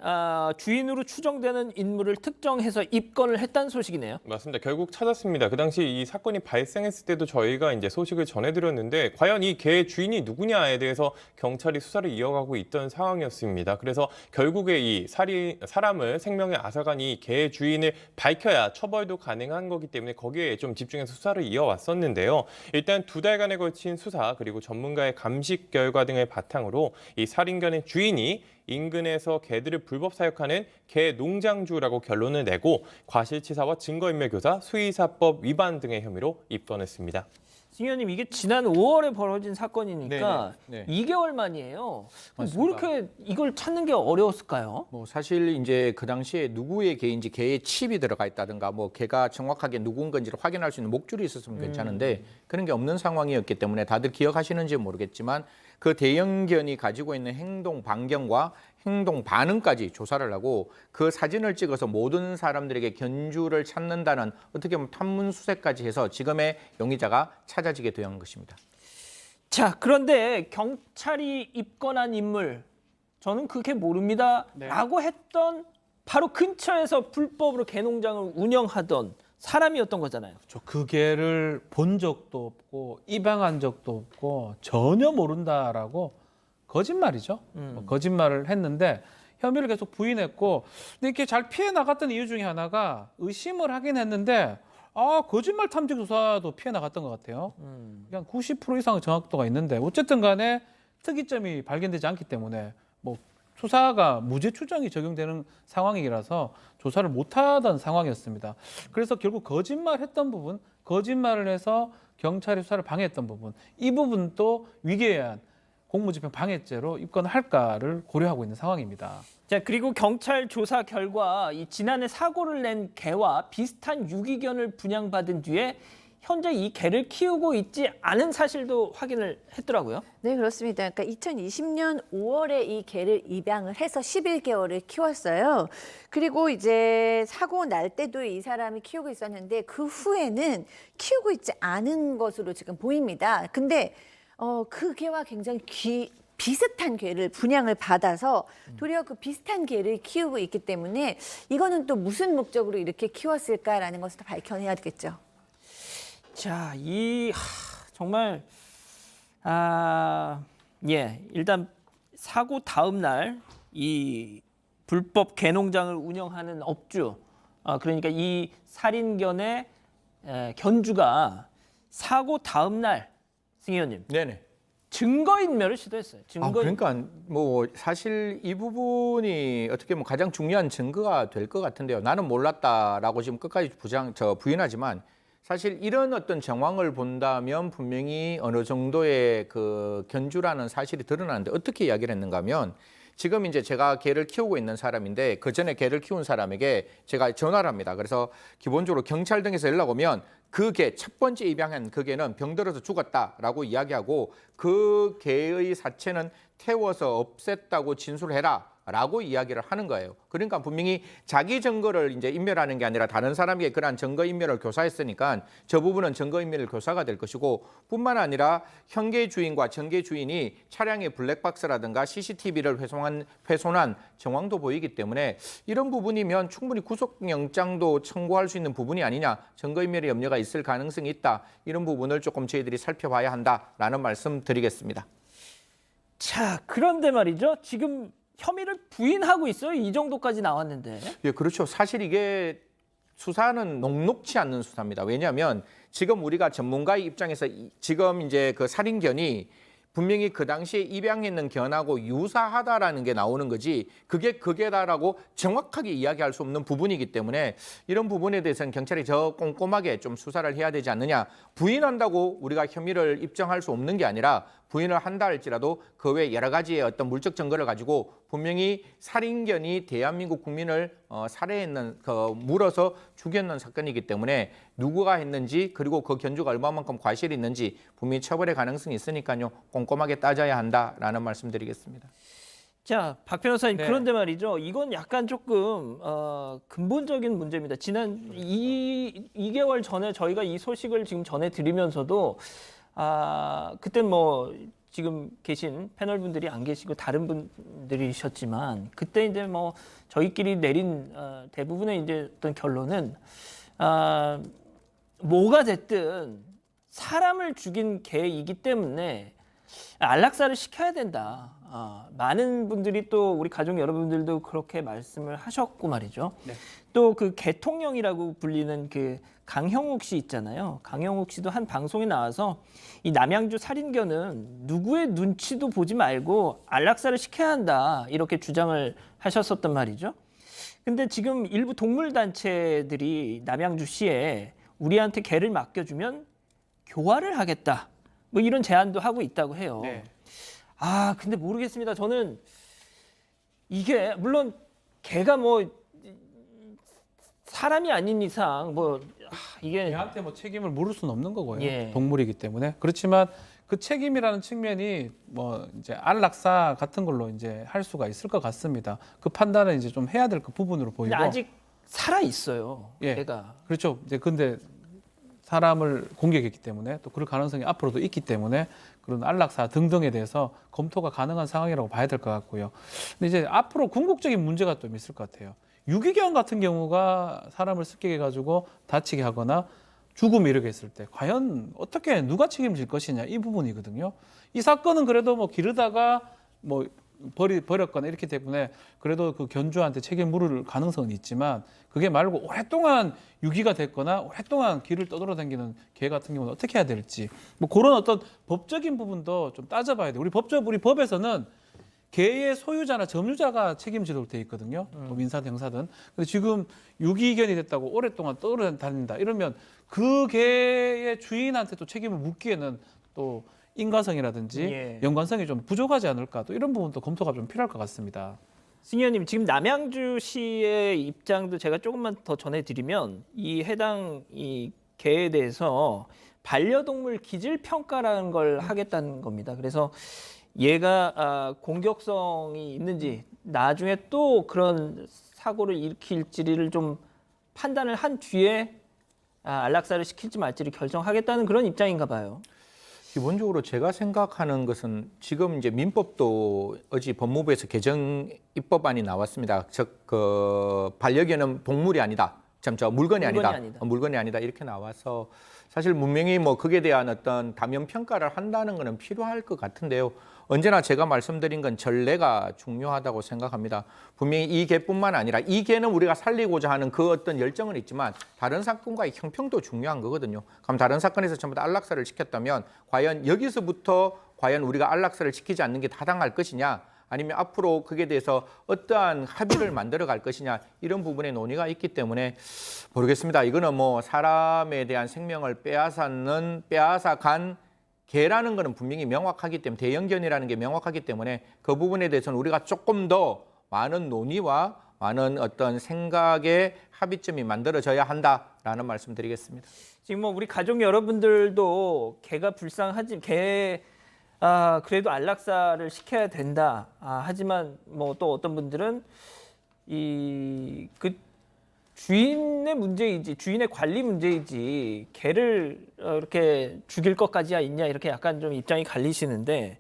주인으로 추정되는 인물을 특정해서 입건을 했다는 소식이네요. 맞습니다. 결국 찾았습니다. 그 당시 이 사건이 발생했을 때도 저희가 이제 소식을 전해드렸는데 과연 이 개의 주인이 누구냐에 대해서 경찰이 수사를 이어가고 있던 상황이었습니다. 그래서 결국에 이 사람을 생명에 앗아간 이 개의 주인을 밝혀야 처벌도 가능한 거기 때문에 거기에 좀 집중해서 수사를 이어왔었는데요. 일단 2달간에 걸친 수사 그리고 전문가의 감식 결과 등을 바탕으로 이 살인견의 주인이 인근에서 개들을 불법 사육하는 개 농장주라고 결론을 내고 과실치사와 증거인멸교사, 수의사법 위반 등의 혐의로 입건했습니다. 신 의원님, 이게 지난 5월에 벌어진 사건이니까 네네. 2개월 만이에요. 뭐 맞습니다. 이렇게 이걸 찾는 게 어려웠을까요? 뭐 사실 이제 그 당시에 누구의 개인지 개의 칩이 들어가 있다든가 뭐 개가 정확하게 누군 건지를 확인할 수 있는 목줄이 있었으면 괜찮은데 그런 게 없는 상황이었기 때문에 다들 기억하시는지 모르겠지만 그 대형견이 가지고 있는 행동 반경과 행동 반응까지 조사를 하고 그 사진을 찍어서 모든 사람들에게 견주를 찾는다는 어떻게 보면 탐문수색까지 해서 지금의 용의자가 찾아지게 된 것입니다. 자, 그런데 경찰이 입건한 인물, 저는 그게 모릅니다 라고 했던 바로 근처에서 불법으로 개농장을 운영하던 사람이었던 거잖아요. 그 개를 본 적도 없고 입양한 적도 없고 전혀 모른다라고 거짓말이죠. 거짓말을 했는데 혐의를 계속 부인했고 근데 이렇게 잘 피해 나갔던 이유 중에 하나가 의심을 하긴 했는데 거짓말 탐지 조사도 피해 나갔던 것 같아요. 그냥 90% 이상의 정확도가 있는데 어쨌든 간에 특이점이 발견되지 않기 때문에 뭐 수사가 무죄 추정이 적용되는 상황이라서 조사를 못하던 상황이었습니다. 그래서 결국 거짓말했던 부분, 거짓말을 해서 경찰이 수사를 방해했던 부분, 이 부분도 위계한 공무집행 방해죄로 입건할까를 고려하고 있는 상황입니다. 자, 그리고 경찰 조사 결과 이 지난해 사고를 낸 개와 비슷한 유기견을 분양받은 뒤에 현재 이 개를 키우고 있지 않은 사실도 확인을 했더라고요. 네, 그렇습니다. 그러니까 2020년 5월에 이 개를 입양을 해서 11개월을 키웠어요. 그리고 이제 사고 날 때도 이 사람이 키우고 있었는데 그 후에는 키우고 있지 않은 것으로 지금 보입니다. 근데 그 개와 굉장히 비슷한 개를 분양을 받아서 도리어 그 비슷한 개를 키우고 있기 때문에 이거는 또 무슨 목적으로 이렇게 키웠을까라는 것을 밝혀내야 되겠죠. 자, 정말 일단 사고 다음 날 이 불법 개농장을 운영하는 업주 그러니까 이 살인견의 견주가 사고 다음 날 승 의원님 네네. 증거인멸을 시도했어요. 그러니까 뭐 사실 이 부분이 어떻게 보면 가장 중요한 증거가 될 것 같은데요. 나는 몰랐다라고 지금 끝까지 부인하지만 사실 이런 어떤 정황을 본다면 분명히 어느 정도의 그 견주라는 사실이 드러나는데 어떻게 이야기를 했는가 하면 지금 이제 제가 개를 키우고 있는 사람인데 그 전에 개를 키운 사람에게 제가 전화를 합니다. 그래서 기본적으로 경찰 등에서 연락 오면 그 개, 첫 번째 입양한 그 개는 병들어서 죽었다라고 이야기하고 그 개의 사체는 태워서 없앴다고 진술해라. 라고 이야기를 하는 거예요. 그러니까 분명히 자기 증거를 이제 인멸하는 게 아니라 다른 사람에게 그러한 증거 인멸을 교사했으니까 저 부분은 증거 인멸 교사가 될 것이고 뿐만 아니라 현계 주인과 전계 주인이 차량의 블랙박스라든가 CCTV를 훼손한 정황도 보이기 때문에 이런 부분이면 충분히 구속영장도 청구할 수 있는 부분이 아니냐, 증거 인멸의 염려가 있을 가능성이 있다. 이런 부분을 조금 저희들이 살펴봐야 한다라는 말씀 드리겠습니다. 자, 그런데 말이죠. 지금 혐의를 부인하고 있어요. 이 정도까지 나왔는데. 예, 그렇죠. 사실 이게 수사는 녹록치 않는 수사입니다. 왜냐하면 지금 우리가 전문가의 입장에서 지금 이제 그 살인견이 분명히 그 당시에 입양했는 견하고 유사하다라는 게 나오는 거지 그게 그게다라고 정확하게 이야기할 수 없는 부분이기 때문에 이런 부분에 대해서는 경찰이 더 꼼꼼하게 좀 수사를 해야 되지 않느냐. 부인한다고 우리가 혐의를 입증할 수 없는 게 아니라 부인을 한다 할지라도 그 외 여러 가지의 어떤 물적 증거를 가지고 분명히 살인견이 대한민국 국민을 살해했는 물어서 죽였는 사건이기 때문에 누구가 했는지 그리고 그 견주가 얼마만큼 과실이 있는지 분명히 처벌의 가능성이 있으니까요. 꼼꼼하게 따져야 한다라는 말씀드리겠습니다. 자, 박 변호사님, 네. 그런데 말이죠. 이건 약간 조금 근본적인 문제입니다. 지난 2개월 전에 저희가 이 소식을 지금 전해드리면서도 그때 뭐 지금 계신 패널 분들이 안 계시고 다른 분들이셨지만 그때 이제 뭐 저희끼리 내린 대부분의 이제 어떤 결론은 뭐가 됐든 사람을 죽인 개이기 때문에 안락사를 시켜야 된다. 많은 분들이 또 우리 가족 여러분들도 그렇게 말씀을 하셨고 말이죠. 네. 또 그 개통령이라고 불리는 그 강형욱 씨 있잖아요. 강형욱 씨도 한 방송에 나와서 이 남양주 살인견은 누구의 눈치도 보지 말고 안락사를 시켜야 한다. 이렇게 주장을 하셨었단 말이죠. 근데 지금 일부 동물단체들이 남양주시에 우리한테 개를 맡겨주면 교화를 하겠다. 뭐 이런 제안도 하고 있다고 해요. 네. 근데 모르겠습니다. 저는 이게 물론 개가 뭐 사람이 아닌 이상 뭐 이게 걔한테 뭐 책임을 물을 수는 없는 거고요. 예. 동물이기 때문에. 그렇지만 그 책임이라는 측면이 뭐 이제 안락사 같은 걸로 이제 할 수가 있을 것 같습니다. 그 판단은 이제 좀 해야 될 그 부분으로 보이고. 근데 아직 살아 있어요. 예. 개가. 그렇죠. 이제 근데 사람을 공격했기 때문에 또 그럴 가능성이 앞으로도 있기 때문에 그런 안락사 등등에 대해서 검토가 가능한 상황이라고 봐야 될 것 같고요. 근데 이제 앞으로 궁극적인 문제가 좀 있을 것 같아요. 유기견 같은 경우가 사람을 습격해가지고 다치게 하거나 죽음에 이르게 했을 때 과연 어떻게 누가 책임질 것이냐 이 부분이거든요. 이 사건은 그래도 뭐 기르다가 뭐 버렸거나 이렇기 때문에 그래도 그 견주한테 책임 물을 가능성은 있지만 그게 말고 오랫동안 유기가 됐거나 오랫동안 길을 떠돌아다니는 개 같은 경우는 어떻게 해야 될지 뭐 그런 어떤 법적인 부분도 좀 따져봐야 돼요. 우리 법에서는 개의 소유자나 점유자가 책임지도록 돼 있거든요. 뭐 민사든 형사든. 근데 지금 유기견이 됐다고 오랫동안 떠돌아다닌다 이러면 그 개의 주인한테 또 책임을 묻기에는 또 인과성이라든지 예. 연관성이 좀 부족하지 않을까 또 이런 부분도 검토가 좀 필요할 것 같습니다. 승 의원님, 지금 남양주시의 입장도 제가 조금만 더 전해드리면 이 해당 이 개에 대해서 반려동물 기질 평가라는 걸 하겠다는 겁니다. 그래서 얘가 공격성이 있는지 나중에 또 그런 사고를 일으킬지를 좀 판단을 한 뒤에 안락사를 시킬지 말지를 결정하겠다는 그런 입장인가 봐요. 기본적으로 제가 생각하는 것은 지금 이제 민법도 어제 법무부에서 개정 입법안이 나왔습니다. 즉 그 반려견은 동물이 아니다. 물건이 아니다. 물건이 아니다. 이렇게 나와서 사실 분명히 뭐 그에 대한 어떤 다면 평가를 한다는 것은 필요할 것 같은데요. 언제나 제가 말씀드린 건 전례가 중요하다고 생각합니다. 분명히 이 개뿐만 아니라 이 개는 우리가 살리고자 하는 그 어떤 열정은 있지만 다른 사건과의 형평도 중요한 거거든요. 그럼 다른 사건에서 전부 다 안락사를 시켰다면 과연 여기서부터 과연 우리가 안락사를 시키지 않는 게 타당할 것이냐, 아니면 앞으로 그에 대해서 어떠한 합의를 만들어 갈 것이냐, 이런 부분에 논의가 있기 때문에 모르겠습니다. 이거는 뭐 사람에 대한 생명을 빼앗아간 개라는 거는 분명히 명확하기 때문에, 대형견이라는 게 명확하기 때문에 그 부분에 대해서는 우리가 조금 더 많은 논의와 많은 어떤 생각의 합의점이 만들어져야 한다라는 말씀 드리겠습니다. 지금 뭐 우리 가족 여러분들도 개가 불쌍하지, 그래도 안락사를 시켜야 된다. 하지만 뭐 또 어떤 분들은 그 주인의 문제이지, 주인의 관리 문제이지 개를 이렇게 죽일 것까지야 있냐, 이렇게 약간 좀 입장이 갈리시는데,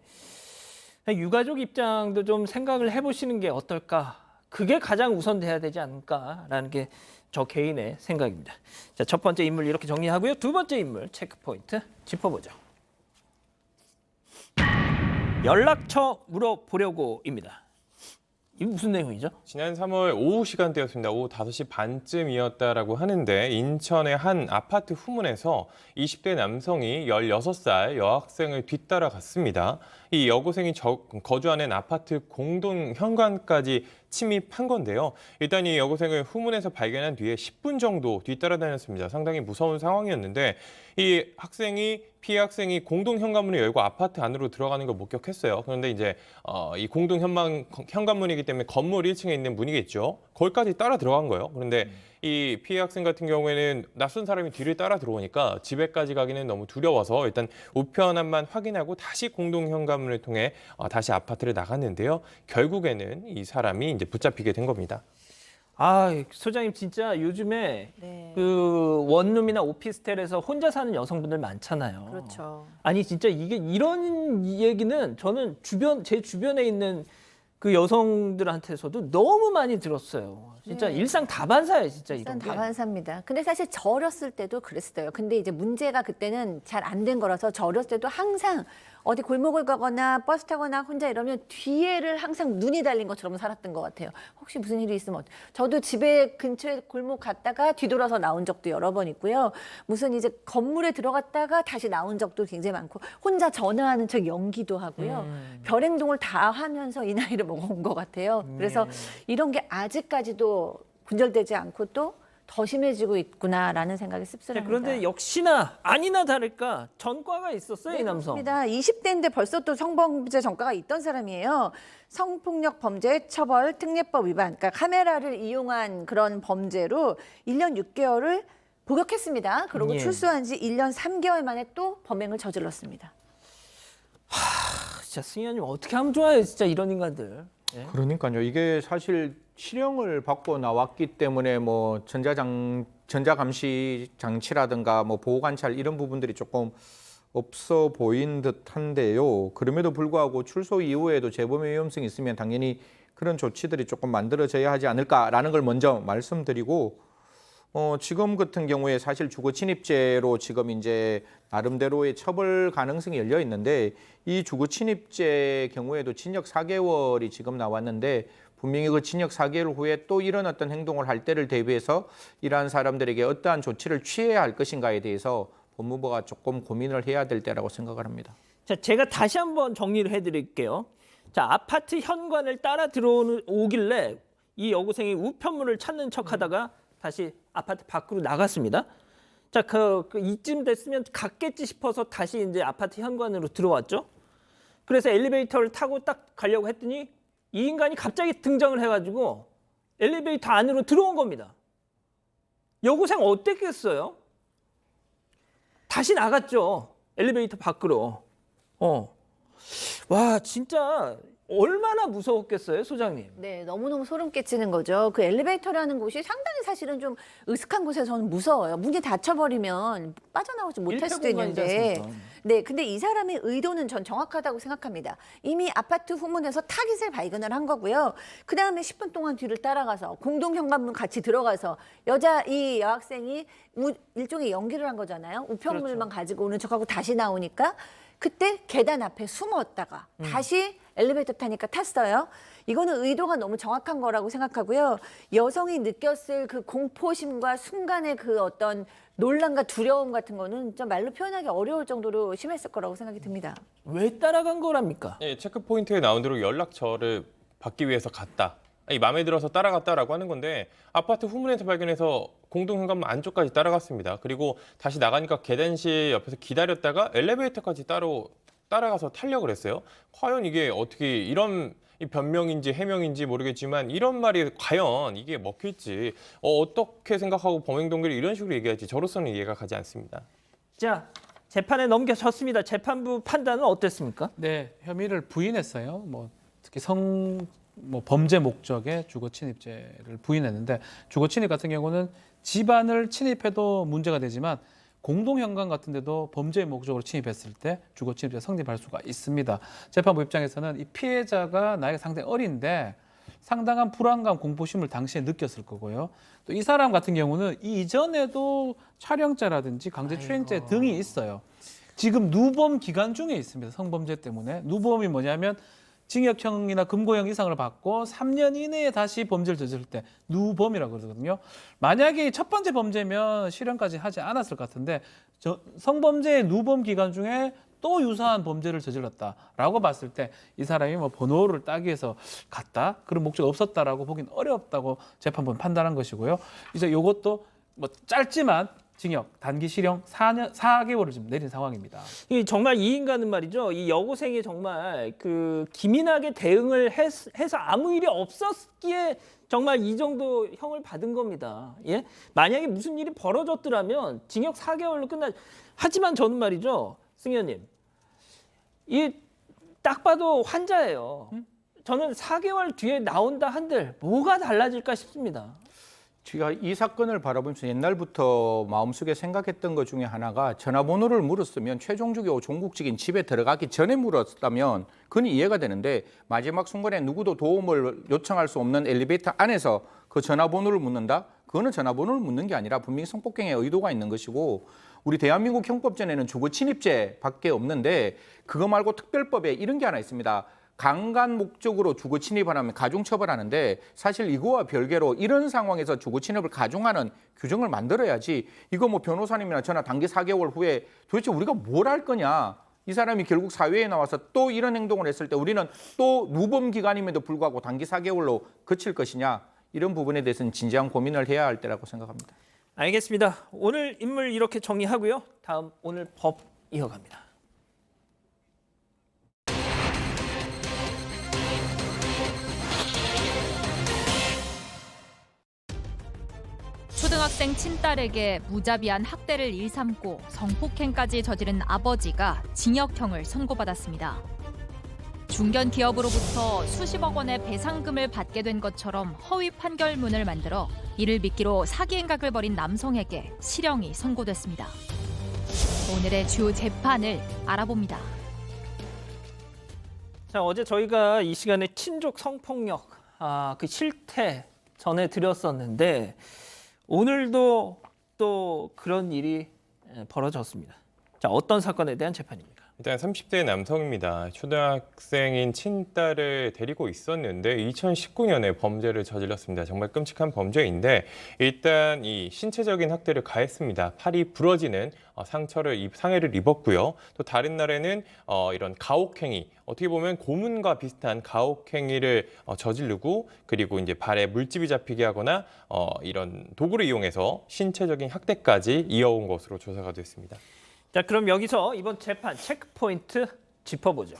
유가족 입장도 좀 생각을 해보시는 게 어떨까? 그게 가장 우선돼야 되지 않을까라는 게 저 개인의 생각입니다. 자, 첫 번째 인물 이렇게 정리하고요. 두 번째 인물 체크 포인트 짚어보죠. 연락처 물어보려고입니다. 이게 무슨 내용이죠? 지난 3월 오후 시간대였습니다. 오후 5시 반쯤이었다라고 하는데 인천의 한 아파트 후문에서 20대 남성이 16살 여학생을 뒤따라갔습니다. 이 여고생이 거주하는 아파트 공동 현관까지 침입한 건데요. 일단 이 여고생을 후문에서 발견한 뒤에 10분 정도 뒤따라다녔습니다. 상당히 무서운 상황이었는데 이 피해 학생이 공동 현관문을 열고 아파트 안으로 들어가는 걸 목격했어요. 그런데 이제 이 공동 현관문이기 때문에 건물 1층에 있는 문이겠죠. 거기까지 따라 들어간 거예요. 그런데 이 피해 학생 같은 경우에는 낯선 사람이 뒤를 따라 들어오니까 집에까지 가기는 너무 두려워서 일단 우편함만 확인하고 다시 공동 현관문을 통해 다시 아파트를 나갔는데요. 결국에는 이 사람이 이제 붙잡히게 된 겁니다. 소장님 진짜 요즘에 네. 그 원룸이나 오피스텔에서 혼자 사는 여성분들 많잖아요. 그렇죠. 아니 진짜 이런 얘기는 저는 제 주변에 있는 그 여성들한테서도 너무 많이 들었어요. 진짜 네. 일상 다반사예요, 진짜 일단 이런 게. 다반사입니다. 근데 사실 저렸을 때도 그랬어요. 근데 이제 문제가 그때는 잘 안 된 거라서 저렸을 때도 항상 어디 골목을 가거나 버스 타거나 혼자 이러면 뒤에를 항상 눈이 달린 것처럼 살았던 것 같아요. 혹시 무슨 일이 있으면 저도 집에 근처에 골목 갔다가 뒤돌아서 나온 적도 여러 번 있고요. 무슨 이제 건물에 들어갔다가 다시 나온 적도 굉장히 많고, 혼자 전화하는 척 연기도 하고요. 별 행동을 다 하면서 이 나이를 먹어온 것 같아요. 그래서 이런 게 아직까지도 군절되지 않고 또 더 심해지고 있구나라는 생각이 씁쓸합니다. 그런데 역시나 아니나 다를까 전과가 있었어요, 이 남성. 그렇습니다. 20대인데 벌써 또 성범죄 전과가 있던 사람이에요. 성폭력 범죄 처벌 특례법 위반, 그러니까 카메라를 이용한 그런 범죄로 1년 6개월을 복역했습니다. 그리고 예. 출소한 지 1년 3개월 만에 또 범행을 저질렀습니다. 진짜 승현님 어떻게 하면 좋아요, 진짜 이런 인간들. 예? 그러니까요. 이게 사실 실형을 받고 나왔기 때문에 뭐 전자감시 장치라든가 뭐 보호관찰 이런 부분들이 조금 없어 보인 듯한데요. 그럼에도 불구하고 출소 이후에도 재범의 위험성이 있으면 당연히 그런 조치들이 조금 만들어져야 하지 않을까라는 걸 먼저 말씀드리고, 지금 같은 경우에 사실 주거 침입죄로 지금 이제 나름대로의 처벌 가능성이 열려 있는데, 이 주거 침입죄 경우에도 징역 4개월이 지금 나왔는데, 분명히 그 징역 4개월 후에 또 이런 어떤 행동을 할 때를 대비해서 이러한 사람들에게 어떠한 조치를 취해야 할 것인가에 대해서 법무부가 조금 고민을 해야 될 때라고 생각을 합니다. 자, 제가 다시 한번 정리를 해드릴게요. 자, 아파트 현관을 따라 들어오길래 이 여고생이 우편물을 찾는 척하다가 다시 아파트 밖으로 나갔습니다. 자, 이쯤 됐으면 갔겠지 싶어서 다시 이제 아파트 현관으로 들어왔죠. 그래서 엘리베이터를 타고 딱 가려고 했더니 이 인간이 갑자기 등장을 해가지고 엘리베이터 안으로 들어온 겁니다. 여고생 어땠겠어요? 다시 나갔죠. 엘리베이터 밖으로. 와, 진짜 얼마나 무서웠겠어요, 소장님? 네, 너무너무 소름 끼치는 거죠. 그 엘리베이터라는 곳이 상당히 사실은 좀 으슥한 곳에서 저는 무서워요. 문이 닫혀버리면 빠져나오지 못할 수도 있는데. 않습니까? 네, 근데 이 사람의 의도는 전 정확하다고 생각합니다. 이미 아파트 후문에서 타깃을 발견을 한 거고요. 그 다음에 10분 동안 뒤를 따라가서 공동 현관문 같이 들어가서 이 여학생이 일종의 연기를 한 거잖아요. 우편물만 가지고 오는 척하고 다시 나오니까 그때 계단 앞에 숨었다가 다시 엘리베이터 타니까 탔어요. 이거는 의도가 너무 정확한 거라고 생각하고요. 여성이 느꼈을 그 공포심과 순간의 그 어떤 놀람과 두려움 같은 거는 좀 말로 표현하기 어려울 정도로 심했을 거라고 생각이 듭니다. 왜 따라간 거랍니까? 예, 체크포인트에 나온 대로 연락처를 받기 위해서 갔다. 마음에 들어서 따라갔다라고 하는 건데 아파트 후문에서 발견해서 공동현관문 안쪽까지 따라갔습니다. 그리고 다시 나가니까 계단실 옆에서 기다렸다가 엘리베이터까지 따라가서 타려고 그랬어요. 과연 이게 어떻게 이런 이 변명인지 해명인지 모르겠지만 이런 말이 과연 이게 먹힐지 어떻게 생각하고 범행 동기를 이런 식으로 얘기할지 저로서는 이해가 가지 않습니다. 자, 재판에 넘겨졌습니다. 재판부 판단은 어땠습니까? 네, 혐의를 부인했어요. 특히 범죄 목적의 주거 침입죄를 부인했는데 주거 침입 같은 경우는 집안을 침입해도 문제가 되지만 공동현관 같은 데도 범죄 목적으로 침입했을 때 주거 침입죄 성립할 수가 있습니다. 재판부 입장에서는 이 피해자가 나이가 상당히 어린데 상당한 불안감, 공포심을 당시에 느꼈을 거고요. 또 이 사람 같은 경우는 이전에도 촬영죄라든지 강제추행죄 등이 있어요. 지금 누범 기간 중에 있습니다. 성범죄 때문에. 누범이 뭐냐면 징역형이나 금고형 이상을 받고 3년 이내에 다시 범죄를 저지를 때 누범이라고 그러거든요. 만약에 첫 번째 범죄면 실형까지 하지 않았을 것 같은데 성범죄의 누범 기간 중에 또 유사한 범죄를 저질렀다라고 봤을 때 이 사람이 번호를 따기 위해서 갔다 그런 목적이 없었다라고 보기는 어렵다고 재판부는 판단한 것이고요. 이제 이것도 짧지만 징역, 단기 실형 4개월을 지금 내린 상황입니다. 정말 이 인간은 말이죠. 이 여고생이 정말 그 기민하게 대응을 해서 아무 일이 없었기에 정말 이 정도 형을 받은 겁니다. 예? 만약에 무슨 일이 벌어졌더라면 징역 4개월로 하지만 저는 말이죠. 승 의원님. 이 딱 봐도 환자예요. 저는 4개월 뒤에 나온다 한들 뭐가 달라질까 싶습니다. 제가 이 사건을 바라보면서 옛날부터 마음속에 생각했던 것 중에 하나가 전화번호를 물었으면 최종적이고 종국적인 집에 들어가기 전에 물었다면 그건 이해가 되는데 마지막 순간에 누구도 도움을 요청할 수 없는 엘리베이터 안에서 그 전화번호를 묻는다? 그거는 전화번호를 묻는 게 아니라 분명히 성폭행의 의도가 있는 것이고 우리 대한민국 형법전에는 주거 침입죄밖에 없는데 그거 말고 특별법에 이런 게 하나 있습니다. 강간 목적으로 주거 침입을 하면 가중처벌하는데 사실 이거와 별개로 이런 상황에서 주거 침입을 가중하는 규정을 만들어야지 이거 변호사님이나 저나 단기 4개월 후에 도대체 우리가 뭘 할 거냐. 이 사람이 결국 사회에 나와서 또 이런 행동을 했을 때 우리는 또 누범 기간임에도 불구하고 단기 4개월로 그칠 것이냐. 이런 부분에 대해서는 진지한 고민을 해야 할 때라고 생각합니다. 알겠습니다. 오늘 인물 이렇게 정리하고요. 다음 오늘 법 이어갑니다. 초등학생 친딸에게 무자비한 학대를 일삼고 성폭행까지 저지른 아버지가 징역형을 선고받았습니다. 중견 기업으로부터 수십억 원의 배상금을 받게 된 것처럼 허위 판결문을 만들어 이를 미끼로 사기 행각을 벌인 남성에게 실형이 선고됐습니다. 오늘의 주요 재판을 알아봅니다. 자, 어제 저희가 이 시간에 친족 성폭력 그 실태 전해드렸었는데 오늘도 또 그런 일이 벌어졌습니다. 자, 어떤 사건에 대한 재판입니까? 일단 30대 남성입니다. 초등학생인 친딸을 데리고 있었는데 2019년에 범죄를 저질렀습니다. 정말 끔찍한 범죄인데 일단 이 신체적인 학대를 가했습니다. 팔이 부러지는 상해를 입었고요. 또 다른 날에는 이런 가혹행위, 어떻게 보면 고문과 비슷한 가혹행위를 저지르고 그리고 이제 발에 물집이 잡히게 하거나 이런 도구를 이용해서 신체적인 학대까지 이어온 것으로 조사가 됐습니다. 자, 그럼 여기서 이번 재판 체크포인트 짚어보죠.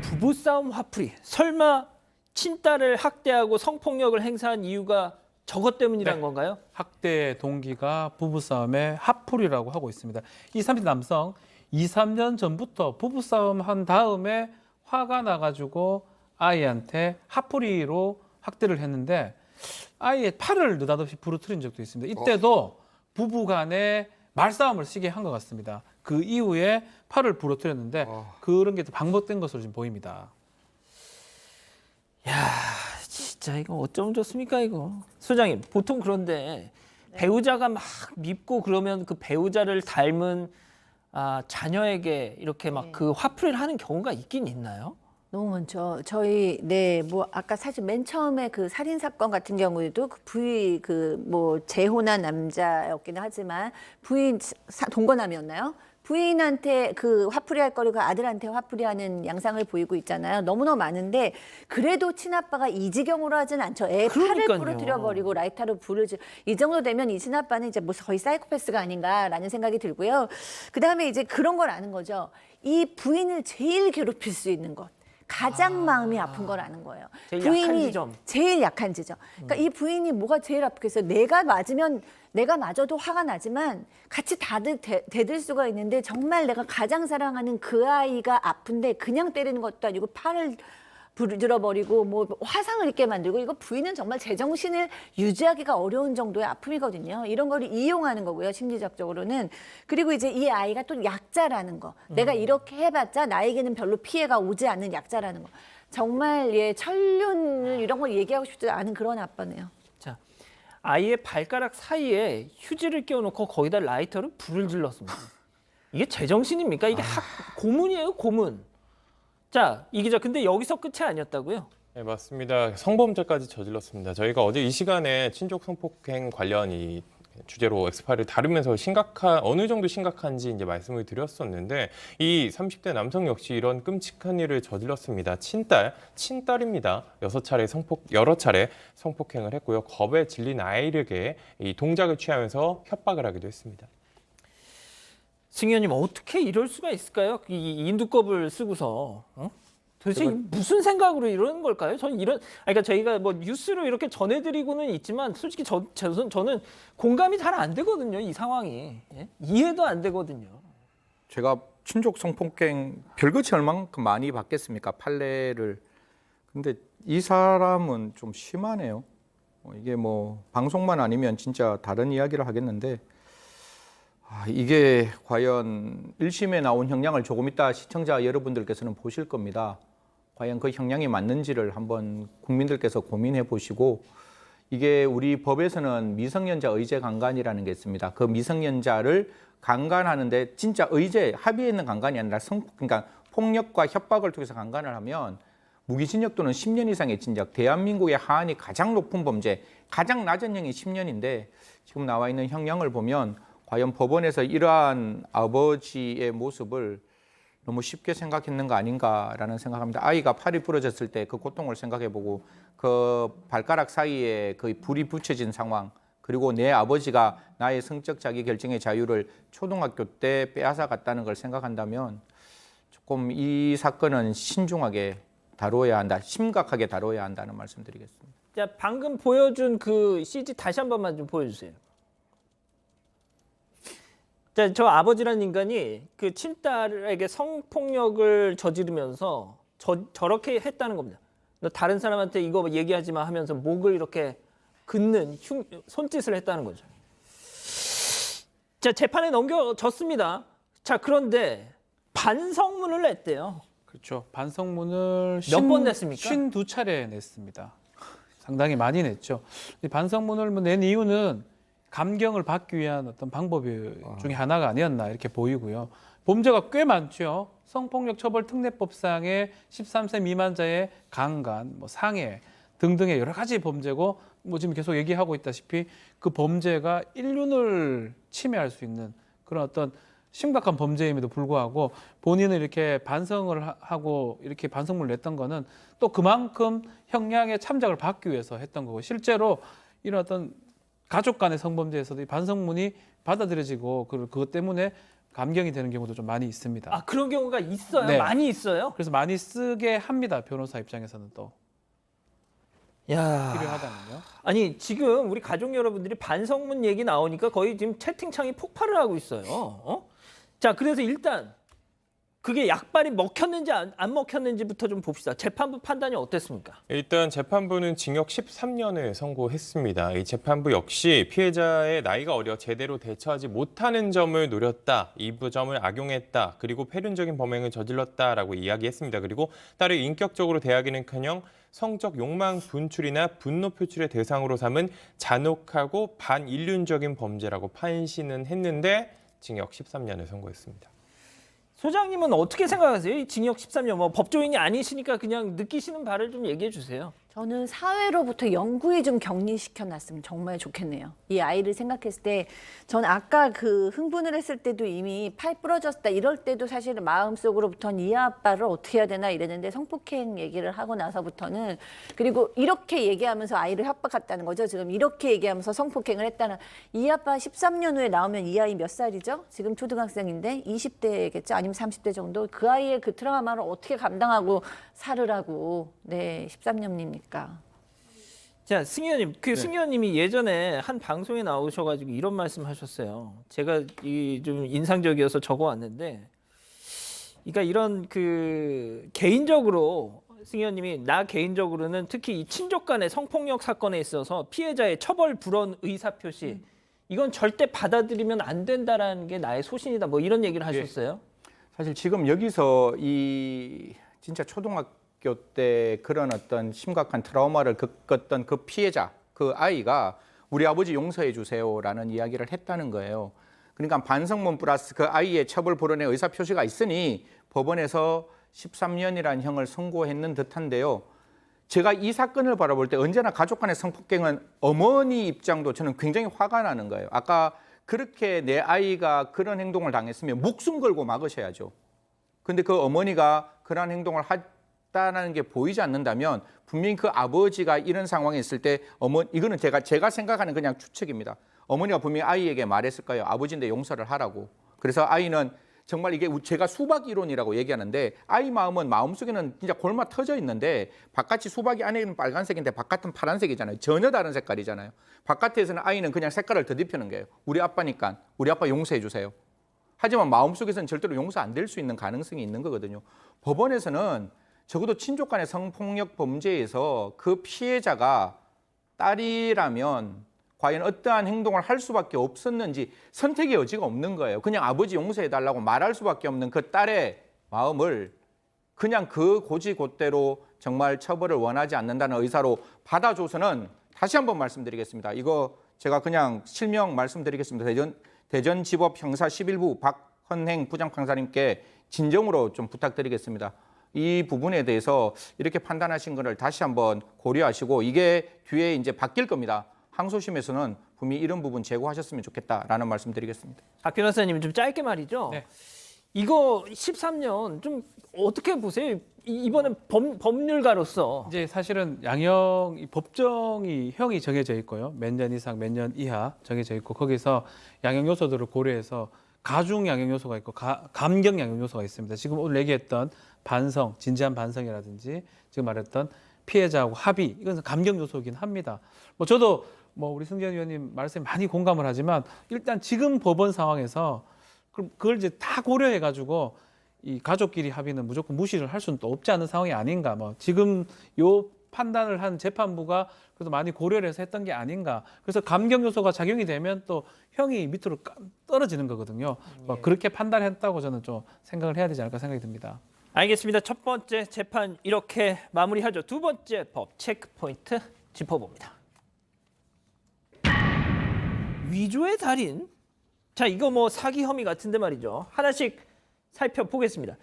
부부싸움 화풀이. 설마 친딸을 학대하고 성폭력을 행사한 이유가 저것 때문이란 건가요? 학대 동기가 부부싸움의 화풀이라고 하고 있습니다. 이 30대 남성 2, 3년 전부터 부부싸움 한 다음에 화가 나가지고 아이한테 화풀이로 학대를 했는데 아이의 팔을 느닷없이 부러뜨린 적도 있습니다. 이때도 부부 간에 말싸움을 시게 한 것 같습니다. 그 이후에 팔을 부러뜨렸는데 그런 게 반복된 것으로 지금 보입니다. 야, 진짜 이거 어쩌면 좋습니까 이거. 소장님, 보통 그런데 배우자가 막 밉고 그러면 그 배우자를 닮은 자녀에게 이렇게 막 그 화풀이를 하는 경우가 있긴 있나요? 너무 많죠. 저희 뭐 아까 사실 맨 처음에 그 살인 사건 같은 경우에도 그 부인 뭐 재혼한 남자였기는 하지만 부인 동거남이었나요? 부인한테 그 화풀이할 거리고 아들한테 화풀이하는 양상을 보이고 있잖아요. 너무너무 많은데 그래도 친아빠가 이 지경으로 하진 않죠. 애 팔을 그러니까요. 부러뜨려버리고 라이터로 불을 이 정도 되면 이 친아빠는 이제 뭐 거의 사이코패스가 아닌가라는 생각이 들고요. 그다음에 이제 그런 걸 아는 거죠. 이 부인을 제일 괴롭힐 수 있는 것. 가장 마음이 아픈 걸 아는 거예요. 제일 약한 지점. 제일 약한 지점. 그러니까 이 부인이 뭐가 제일 아프겠어요? 내가 맞아도 화가 나지만 같이 대들 수가 있는데 정말 내가 가장 사랑하는 그 아이가 아픈데 그냥 때리는 것도 아니고 팔을 부러뜨려버리고 뭐 화상을 입게 만들고 이거 부인은 정말 제정신을 유지하기가 어려운 정도의 아픔이거든요. 이런 걸 이용하는 거고요. 심리적으로는. 그리고 이제 이 아이가 또 약자라는 거. 내가 이렇게 해봤자 나에게는 별로 피해가 오지 않는 약자라는 거. 정말 천륜 이런 걸 얘기하고 싶지 않은 그런 아빠네요. 자, 아이의 발가락 사이에 휴지를 끼워놓고 거기다 라이터로 불을 질렀습니다. 이게 제정신입니까? 이게 고문이에요, 고문. 자, 이 기자, 근데 여기서 끝이 아니었다고요? 네, 맞습니다. 성범죄까지 저질렀습니다. 저희가 어제 이 시간에 친족 성폭행 관련 이 주제로 엑스파일을 다루면서 어느 정도 심각한지 이제 말씀을 드렸었는데 이 30대 남성 역시 이런 끔찍한 일을 저질렀습니다. 친딸입니다. 여러 차례 성폭행을 했고요. 겁에 질린 아이에게 이 동작을 취하면서 협박을 하기도 했습니다. 승 의원님, 어떻게 이럴 수가 있을까요? 이 인두껍을 쓰고서 도대체 무슨 생각으로 이러는 걸까요? 저는 그러니까 저희가 뭐 뉴스로 이렇게 전해드리고는 있지만 솔직히 저는 공감이 잘 안 되거든요. 이 상황이 이해도 안 되거든요. 제가 친족 성폭행 별것이 얼만큼 많이 받겠습니까? 판례를. 근데 이 사람은 좀 심하네요. 이게 뭐 방송만 아니면 진짜 다른 이야기를 하겠는데 이게 과연 1심에 나온 형량을 조금 이따 시청자 여러분들께서는 보실 겁니다. 과연 그 형량이 맞는지를 한번 국민들께서 고민해 보시고 이게 우리 법에서는 미성년자 의제 강간이라는 게 있습니다. 그 미성년자를 강간하는데 진짜 의제, 합의에 있는 강간이 아니라 그러니까 폭력과 협박을 통해서 강간을 하면 무기징역 또는 10년 이상의 징역, 대한민국의 하한이 가장 높은 범죄, 가장 낮은 형이 10년인데 지금 나와 있는 형량을 보면 과연 법원에서 이러한 아버지의 모습을 너무 쉽게 생각했는 거 아닌가라는 생각합니다. 아이가 팔이 부러졌을 때 그 고통을 생각해보고 그 발가락 사이에 그 불이 붙여진 상황 그리고 내 아버지가 나의 성적 자기 결정의 자유를 초등학교 때 빼앗아 갔다는 걸 생각한다면 조금 이 사건은 신중하게 다루어야 한다, 심각하게 다루어야 한다는 말씀드리겠습니다. 자, 방금 보여준 그 CG 다시 한 번만 좀 보여주세요. 자, 저 아버지라는 인간이 그 친딸에게 성폭력을 저지르면서 저렇게 했다는 겁니다. 너 다른 사람한테 이거 얘기하지 마 하면서 목을 이렇게 긋는 손짓을 했다는 거죠. 자, 재판에 넘겨졌습니다. 자, 그런데 반성문을 냈대요. 그렇죠. 반성문을 몇 번 냈습니까? 52차례 냈습니다. 상당히 많이 냈죠. 이 반성문을 낸 이유는 감경을 받기 위한 어떤 방법이 중에 하나가 아니었나 이렇게 보이고요. 범죄가 꽤 많죠. 성폭력 처벌 특례법상의 13세 미만자의 강간, 상해 등등의 여러 가지 범죄고 지금 계속 얘기하고 있다시피 그 범죄가 인륜을 침해할 수 있는 그런 어떤 심각한 범죄임에도 불구하고 본인은 이렇게 반성을 하고 이렇게 반성문을 냈던 거는 또 그만큼 형량의 참작을 받기 위해서 했던 거고 실제로 이런 어떤 가족 간의 성범죄에서도 이 반성문이 받아들여지고 그것 때문에 감경이 되는 경우도 좀 많이 있습니다. 아, 그런 경우가 있어요? 네. 많이 있어요? 그래서 많이 쓰게 합니다. 변호사 입장에서는 또 야, 필요하다면요. 아니 지금 우리 가족 여러분들이 반성문 얘기 나오니까 거의 지금 채팅창이 폭발을 하고 있어요. 자, 그래서 일단 그게 약발이 먹혔는지 안 먹혔는지부터 좀 봅시다. 재판부 판단이 어땠습니까? 일단 재판부는 징역 13년을 선고했습니다. 이 재판부 역시 피해자의 나이가 어려 제대로 대처하지 못하는 점을 노렸다. 이 점을 악용했다. 그리고 폐륜적인 범행을 저질렀다라고 이야기했습니다. 그리고 따로 인격적으로 대하기는커녕 성적 욕망 분출이나 분노 표출의 대상으로 삼은 잔혹하고 반인륜적인 범죄라고 판시는 했는데 징역 13년을 선고했습니다. 소장님은 어떻게 생각하세요? 이 징역 13년, 뭐 법조인이 아니시니까 그냥 느끼시는 바를 좀 얘기해 주세요. 저는 사회로부터 영구히 좀 격리시켜 놨으면 정말 좋겠네요. 이 아이를 생각했을 때, 전 아까 그 흥분을 했을 때도 이미 팔 부러졌다 이럴 때도 사실은 마음속으로부터는 이 아빠를 어떻게 해야 되나 이랬는데, 성폭행 얘기를 하고 나서부터는, 그리고 이렇게 얘기하면서 아이를 협박했다는 거죠. 지금 이렇게 얘기하면서 성폭행을 했다는, 이 아빠 13년 후에 나오면 이 아이 몇 살이죠? 지금 초등학생인데 20대겠죠? 아니면 30대 정도? 그 아이의 그 트라우마를 어떻게 감당하고 살으라고, 네, 13년입니까? 자, 승희 의원님, 승희 의원님이 예전에 한 방송에 나오셔가지고 이런 말씀하셨어요. 제가 이 좀 인상적이어서 적어왔는데, 그러니까 이런 그 개인적으로 승희 의원님이 나 개인적으로는 특히 이 친족 간의 성폭력 사건에 있어서 피해자의 처벌 불원 의사 표시 이건 절대 받아들이면 안 된다라는 게 나의 소신이다. 뭐 이런 얘기를 하셨어요. 사실 지금 여기서 이 진짜 초등학교 때 그런 어떤 심각한 트라우마를 겪었던 그 피해자, 그 아이가 우리 아버지 용서해 주세요라는 이야기를 했다는 거예요. 그러니까 반성문 플러스 그 아이의 처벌 불원의 의사 표시가 있으니 법원에서 13년이라는 형을 선고했는 듯한데요. 제가 이 사건을 바라볼 때 언제나 가족 간의 성폭행은 어머니 입장도 저는 굉장히 화가 나는 거예요. 아까 그렇게 내 아이가 그런 행동을 당했으면 목숨 걸고 막으셔야죠. 근데 그 어머니가 그런 행동을 했다는 게 보이지 않는다면 분명히 그 아버지가 이런 상황에 있을 때 이거는 제가 생각하는 그냥 추측입니다. 어머니가 분명히 아이에게 말했을 거예요. 아버지인데 용서를 하라고. 그래서 아이는 정말 이게 제가 수박 이론이라고 얘기하는데 아이 마음속에는 진짜 골마 터져 있는데 바깥이 수박이 안에는 빨간색인데 바깥은 파란색이잖아요. 전혀 다른 색깔이잖아요. 바깥에서는 아이는 그냥 색깔을 더듬히는 거예요. 우리 아빠니까 우리 아빠 용서해 주세요. 하지만 마음속에서는 절대로 용서 안 될 수 있는 가능성이 있는 거거든요. 법원에서는 적어도 친족 간의 성폭력 범죄에서 그 피해자가 딸이라면 과연 어떠한 행동을 할 수밖에 없었는지 선택의 여지가 없는 거예요. 그냥 아버지 용서해달라고 말할 수밖에 없는 그 딸의 마음을 그냥 그 고지곧대로 정말 처벌을 원하지 않는다는 의사로 받아줘서는 다시 한번 말씀드리겠습니다. 이거 제가 그냥 실명 말씀드리겠습니다. 대전지법 형사 11부 박헌행 부장판사님께 진정으로 좀 부탁드리겠습니다. 이 부분에 대해서 이렇게 판단하신 것을 다시 한번 고려하시고 이게 뒤에 이제 바뀔 겁니다. 항소심에서는 분명히 이런 부분 제고하셨으면 좋겠다라는 말씀 드리겠습니다. 박 변호사님 좀 짧게 말이죠. 네. 이거 13년 좀 어떻게 보세요? 이번엔 법률가로서 이제 사실은 양형 법정이 형이 정해져 있고요. 몇 년 이상, 몇 년 이하 정해져 있고 거기서 양형 요소들을 고려해서 가중 양형 요소가 있고 감경 양형 요소가 있습니다. 지금 오늘 얘기했던 반성, 진지한 반성이라든지 지금 말했던 피해자하고 합의 이건 감경 요소이긴 합니다. 뭐 저도 우리 승재현 의원님 말씀에 많이 공감을 하지만 일단 지금 법원 상황에서 그걸 이제 다 고려해 가지고 이 가족끼리 합의는 무조건 무시를 할 수는 또 없지 않은 상황이 아닌가. 지금 요 판단을 한 재판부가 그래도 많이 고려를 해서 했던 게 아닌가. 그래서 감경 요소가 작용이 되면 또 형이 밑으로 떨어지는 거거든요. 그렇게 판단했다고 저는 좀 생각을 해야 되지 않을까 생각이 듭니다. 알겠습니다. 첫 번째 재판 이렇게 마무리하죠. 두 번째 법 체크포인트 짚어봅니다. 위조의 달인? 자, 이거 사기 혐의 같은데 말이죠. 하나씩 살펴보겠습니다.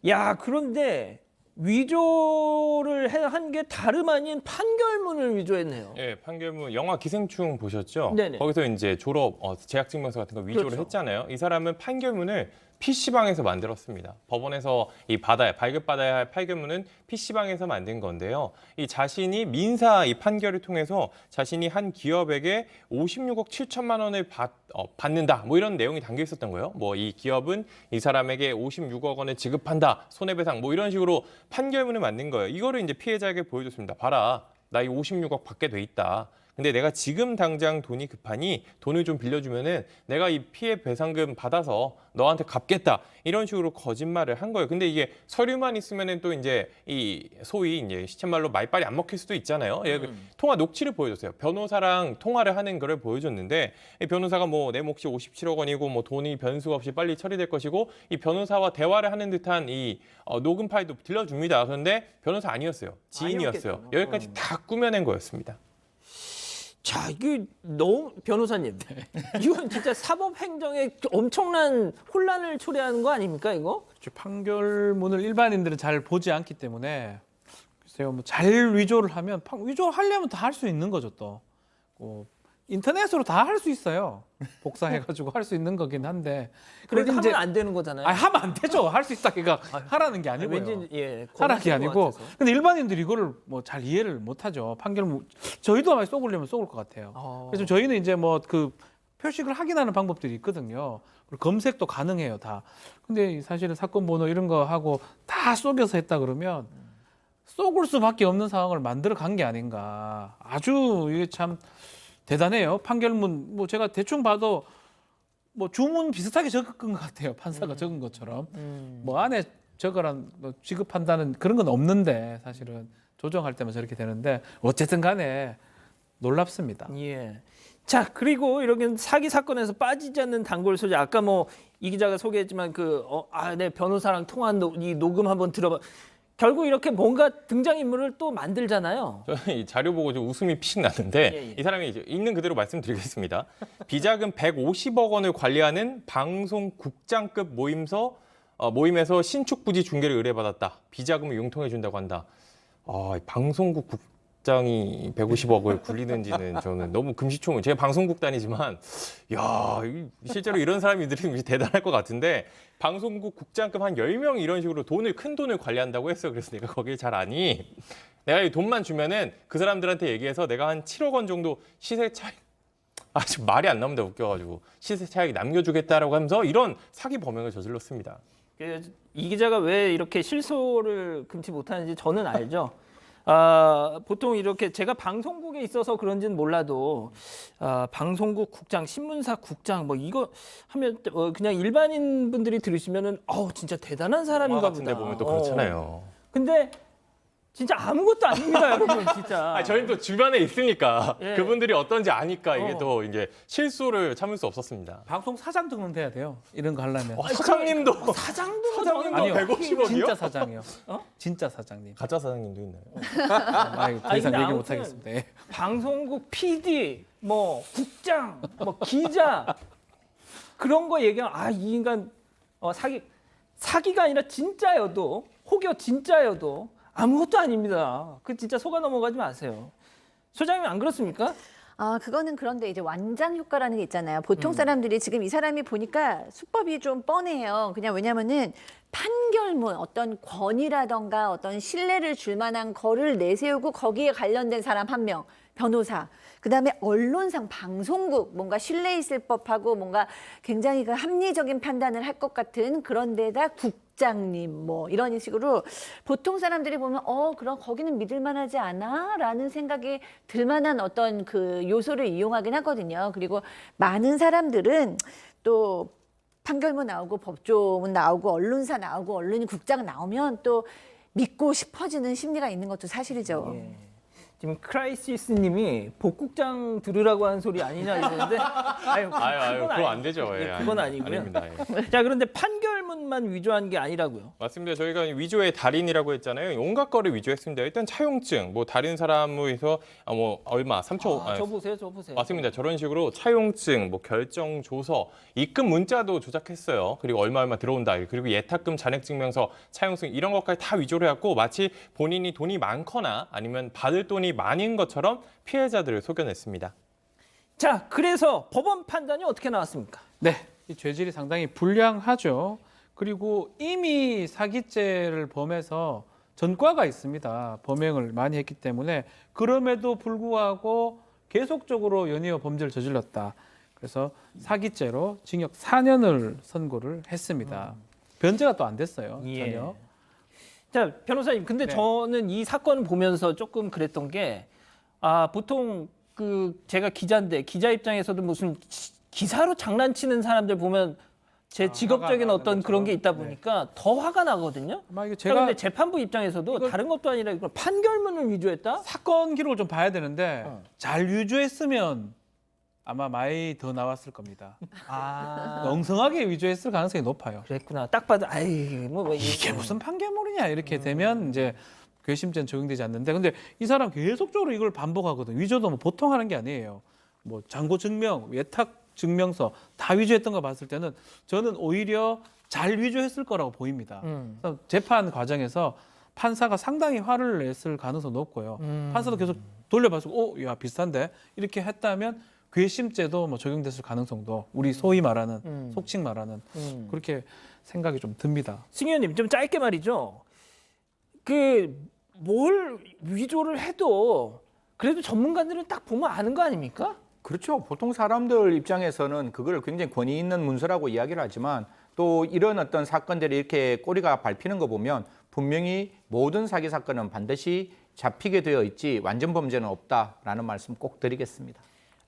야, 그런데 위조를 한 게 다름 아닌 판결문을 위조했네요. 예, 판결문 영화 기생충 보셨죠? 네네. 거기서 이제 졸업 재학증명서 같은 거 위조를 그렇죠. 했잖아요. 이 사람은 판결문을 PC방에서 만들었습니다. 법원에서 발급받아야 할 판결문은 PC방에서 만든 건데요. 이 자신이 민사 이 판결을 통해서 자신이 한 기업에게 56억 7천만 원을 받는다. 이런 내용이 담겨 있었던 거예요. 이 기업은 이 사람에게 56억 원을 지급한다. 손해배상 이런 식으로 판결문을 만든 거예요. 이거를 이제 피해자에게 보여줬습니다. 봐라. 나 이 56억 받게 돼 있다. 근데 내가 지금 당장 돈이 급하니 돈을 좀 빌려주면은 내가 이 피해 배상금 받아서 너한테 갚겠다. 이런 식으로 거짓말을 한 거예요. 근데 이게 서류만 있으면은 또 이제 이 소위 이제 시쳇말로 말빨이 안 먹힐 수도 있잖아요. 통화 녹취를 보여줬어요. 변호사랑 통화를 하는 거를 보여줬는데 이 변호사가 내 몫이 57억 원이고 돈이 변수 없이 빨리 처리될 것이고 이 변호사와 대화를 하는 듯한 이 녹음 파일도 들려줍니다. 그런데 변호사 아니었어요. 지인이었어요. 아니었겠죠. 여기까지 다 꾸며낸 거였습니다. 자, 이게 너무 변호사님. 이건 진짜 사법 행정에 엄청난 혼란을 초래하는 거 아닙니까, 이거? 판결문을 일반인들은 잘 보지 않기 때문에 글쎄요, 뭐 잘 위조를 하면 위조하려면 다 할 수 있는 거죠 또. 인터넷으로 다 할 수 있어요. 복사해가지고 할 수 있는 거긴 한데. 그래도 그런데 하면 안 되는 거잖아요. 하면 안 되죠. 할 수 있다기가 하라는 게 아니고요. 왠지 예, 하라는 게 겁나실 것 아니고. 같아서. 근데 일반인들이 이거를 뭐 잘 이해를 못하죠. 판결문 저희도 아마 속으려면 속을 것 같아요. 그래서 저희는 이제 뭐 그 표식을 확인하는 방법들이 있거든요. 그리고 검색도 가능해요, 다. 근데 사실은 사건 번호 이런 거 하고 다 속여서 했다 그러면 속을 수밖에 없는 상황을 만들어 간 게 아닌가. 아주 이게 참 대단해요. 판결문 뭐 제가 대충 봐도 뭐 주문 비슷하게 적은 것 같아요. 판사가 적은 것처럼. 뭐 안에 적어란 뭐 지급한다는 그런 건 없는데 사실은 조정할 때만 저렇게 되는데 어쨌든 간에 놀랍습니다. 예. 자, 그리고 이렇게 사기 사건에서 빠지지 않는 단골 소재. 아까 뭐 이 기자가 소개했지만 내 변호사랑 통화한 이 녹음 한번 들어봐. 결국 이렇게 뭔가 등장인물을 또 만들잖아요. 저는 이 자료 보고 좀 웃음이 피식 났는데 예. 이 사람이 이제 있는 그대로 말씀드리겠습니다. 비자금 150억 원을 관리하는 방송국장급 모임에서 신축 부지 중개를 의뢰받았다. 비자금을 융통해 준다고 한다. 이 방송국 국장이 150억을 굴리는지는 저는 너무 금시초문. 제가 방송국 다니지만 실제로 이런 사람들이 대단할 것 같은데 방송국 국장급 한 10명 이런 식으로 큰 돈을 관리한다고 했어. 그래서 내가 거길 잘 아니. 내가 이 돈만 주면은 그 사람들한테 얘기해서 내가 한 7억 원 정도 시세 차익 지금 말이 안 나옵니다. 웃겨가지고 시세 차익 남겨주겠다라고 하면서 이런 사기 범행을 저질렀습니다. 이 기자가 왜 이렇게 실소를 금치 못하는지 저는 알죠. 보통 이렇게 제가 방송국에 있어서 그런지는 몰라도 방송국 국장, 신문사 국장 뭐 이거 하면 그냥 일반인 분들이 들으시면은 진짜 대단한 사람인가 보다. 같은데 보면 또 그렇잖아요. 근데 진짜 아무것도 아닙니다, 여러분 진짜. 저희는 또 주변에 있으니까 예. 그분들이 어떤지 아니까 이게 또 이제 실수를 참을 수 없었습니다. 방송 사장 등록돼야 돼요. 이런 거 하려면. 사장님도 사장도 아니요. 150억이요? 진짜 사장이요. 어? 진짜 사장님. 가짜 사장님도 있나요? 더 이상 근데 얘기 아무튼 못 하겠습니다. 예. 방송국 PD, 뭐 국장, 뭐 기자 그런 거 얘기하면 이 인간 사기가 아니라 진짜여도 혹여 진짜여도 아무것도 아닙니다. 그 진짜 속아 넘어가지 마세요. 소장님 안 그렇습니까? 그거는 그런데 이제 완장 효과라는 게 있잖아요. 보통 사람들이 지금 이 사람이 보니까 수법이 좀 뻔해요. 그냥 왜냐면은 판결문 어떤 권위라던가 어떤 신뢰를 줄 만한 거를 내세우고 거기에 관련된 사람 한 명, 변호사. 그다음에 언론상 방송국 뭔가 신뢰 있을 법하고 뭔가 굉장히 그 합리적인 판단을 할 것 같은 그런 데다 국장님 뭐 이런 식으로 보통 사람들이 보면 그럼 거기는 믿을 만하지 않아라는 생각이 들 만한 어떤 그 요소를 이용하긴 하거든요. 그리고 많은 사람들은 또 판결문 나오고 법조문 나오고 언론사 나오고 언론인 국장 나오면 또 믿고 싶어지는 심리가 있는 것도 사실이죠. 예. 지금 크라이시스님이 복국장 들으라고 하는 소리 아니냐 이러는데 아유, 그거 안 되죠. 그건 아니고요. 아닙니다. 예. 자, 그런데 판결문만 위조한 게 아니라고요. 맞습니다. 저희가 위조의 달인이라고 했잖아요. 온갖 거를 위조했습니다. 일단 차용증, 뭐 다른 사람에서 얼마 3초. 저 보세요. 맞습니다. 저런 식으로 차용증, 뭐 결정 조서, 입금 문자도 조작했어요. 그리고 얼마 들어온다. 그리고 예탁금 잔액증명서, 차용증 이런 것까지 다 위조를 해갖고 마치 본인이 돈이 많거나 아니면 받을 돈이 많은 것처럼 피해자들을 속여냈습니다. 자, 그래서 법원 판단이 어떻게 나왔습니까? 네, 이 죄질이 상당히 불량하죠. 그리고 이미 사기죄를 범해서 전과가 있습니다. 범행을 많이 했기 때문에 그럼에도 불구하고 계속적으로 연이어 범죄를 저질렀다. 그래서 사기죄로 징역 4년을 선고를 했습니다. 변제가 또 안 됐어요. 전혀. 자, 변호사님, 근데 네. 저는 이 사건을 보면서 조금 그랬던 게 보통 제가 기자인데 기자 입장에서도 무슨 기사로 장난치는 사람들 보면 제 직업적인 화가 어떤 나는 그런 게 있다 것처럼. 보니까 더 화가 나거든요. 아마 이게 그런데 재판부 입장에서도 다른 것도 아니라 이걸 판결문을 위조했다? 사건 기록을 좀 봐야 되는데 어. 잘 위조했으면 아마 많이 더 나왔을 겁니다. 엉성하게 위조했을 가능성이 높아요. 그랬구나. 딱 봐도 이게 무슨 판결문이냐 이렇게 되면 이제 괘씸죄는 적용되지 않는데 근데 이 사람 계속적으로 이걸 반복하거든. 위조도 뭐 보통 하는 게 아니에요. 뭐 잔고 증명, 외탁 증명서 다 위조했던 거 봤을 때는 저는 오히려 잘 위조했을 거라고 보입니다. 그래서 재판 과정에서 판사가 상당히 화를 냈을 가능성이 높고요. 판사도 계속 돌려봐서 야 비슷한데 이렇게 했다면 괘씸죄도 뭐 적용됐을 가능성도 우리 소위 말하는 속칭 말하는 그렇게 생각이 좀 듭니다. 승희 의원님 좀 짧게 말이죠. 뭘 위조를 해도 그래도 전문가들은 딱 보면 아는 거 아닙니까? 그렇죠. 보통 사람들 입장에서는 그걸 굉장히 권위 있는 문서라고 이야기를 하지만 또 이런 어떤 사건들이 이렇게 꼬리가 밟히는 거 보면 분명히 모든 사기 사건은 반드시 잡히게 되어 있지 완전 범죄는 없다라는 말씀 꼭 드리겠습니다.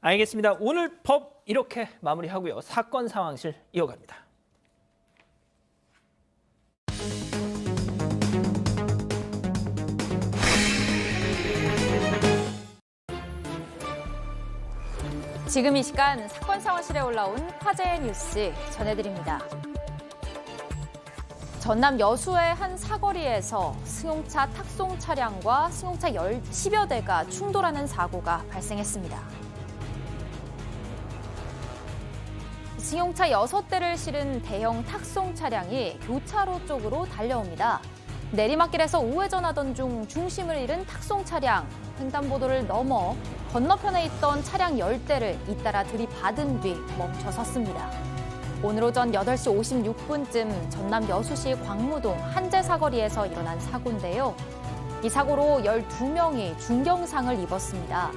알겠습니다. 오늘 법 이렇게 마무리하고요. 사건 상황실 이어갑니다. 지금 이 시간 사건 상황실에 올라온 화제의 뉴스 전해드립니다. 전남 여수의 한 사거리에서 승용차 탁송 차량과 승용차 10여 대가 충돌하는 사고가 발생했습니다. 승용차 6대를 실은 대형 탁송 차량이 교차로 쪽으로 달려옵니다. 내리막길에서 우회전하던 중 중심을 잃은 탁송 차량, 횡단보도를 넘어 건너편에 있던 차량 10대를 잇따라 들이받은 뒤 멈춰섰습니다. 오늘 오전 8시 56분쯤 전남 여수시 광무동 한재 사거리에서 일어난 사고인데요. 이 사고로 12명이 중경상을 입었습니다.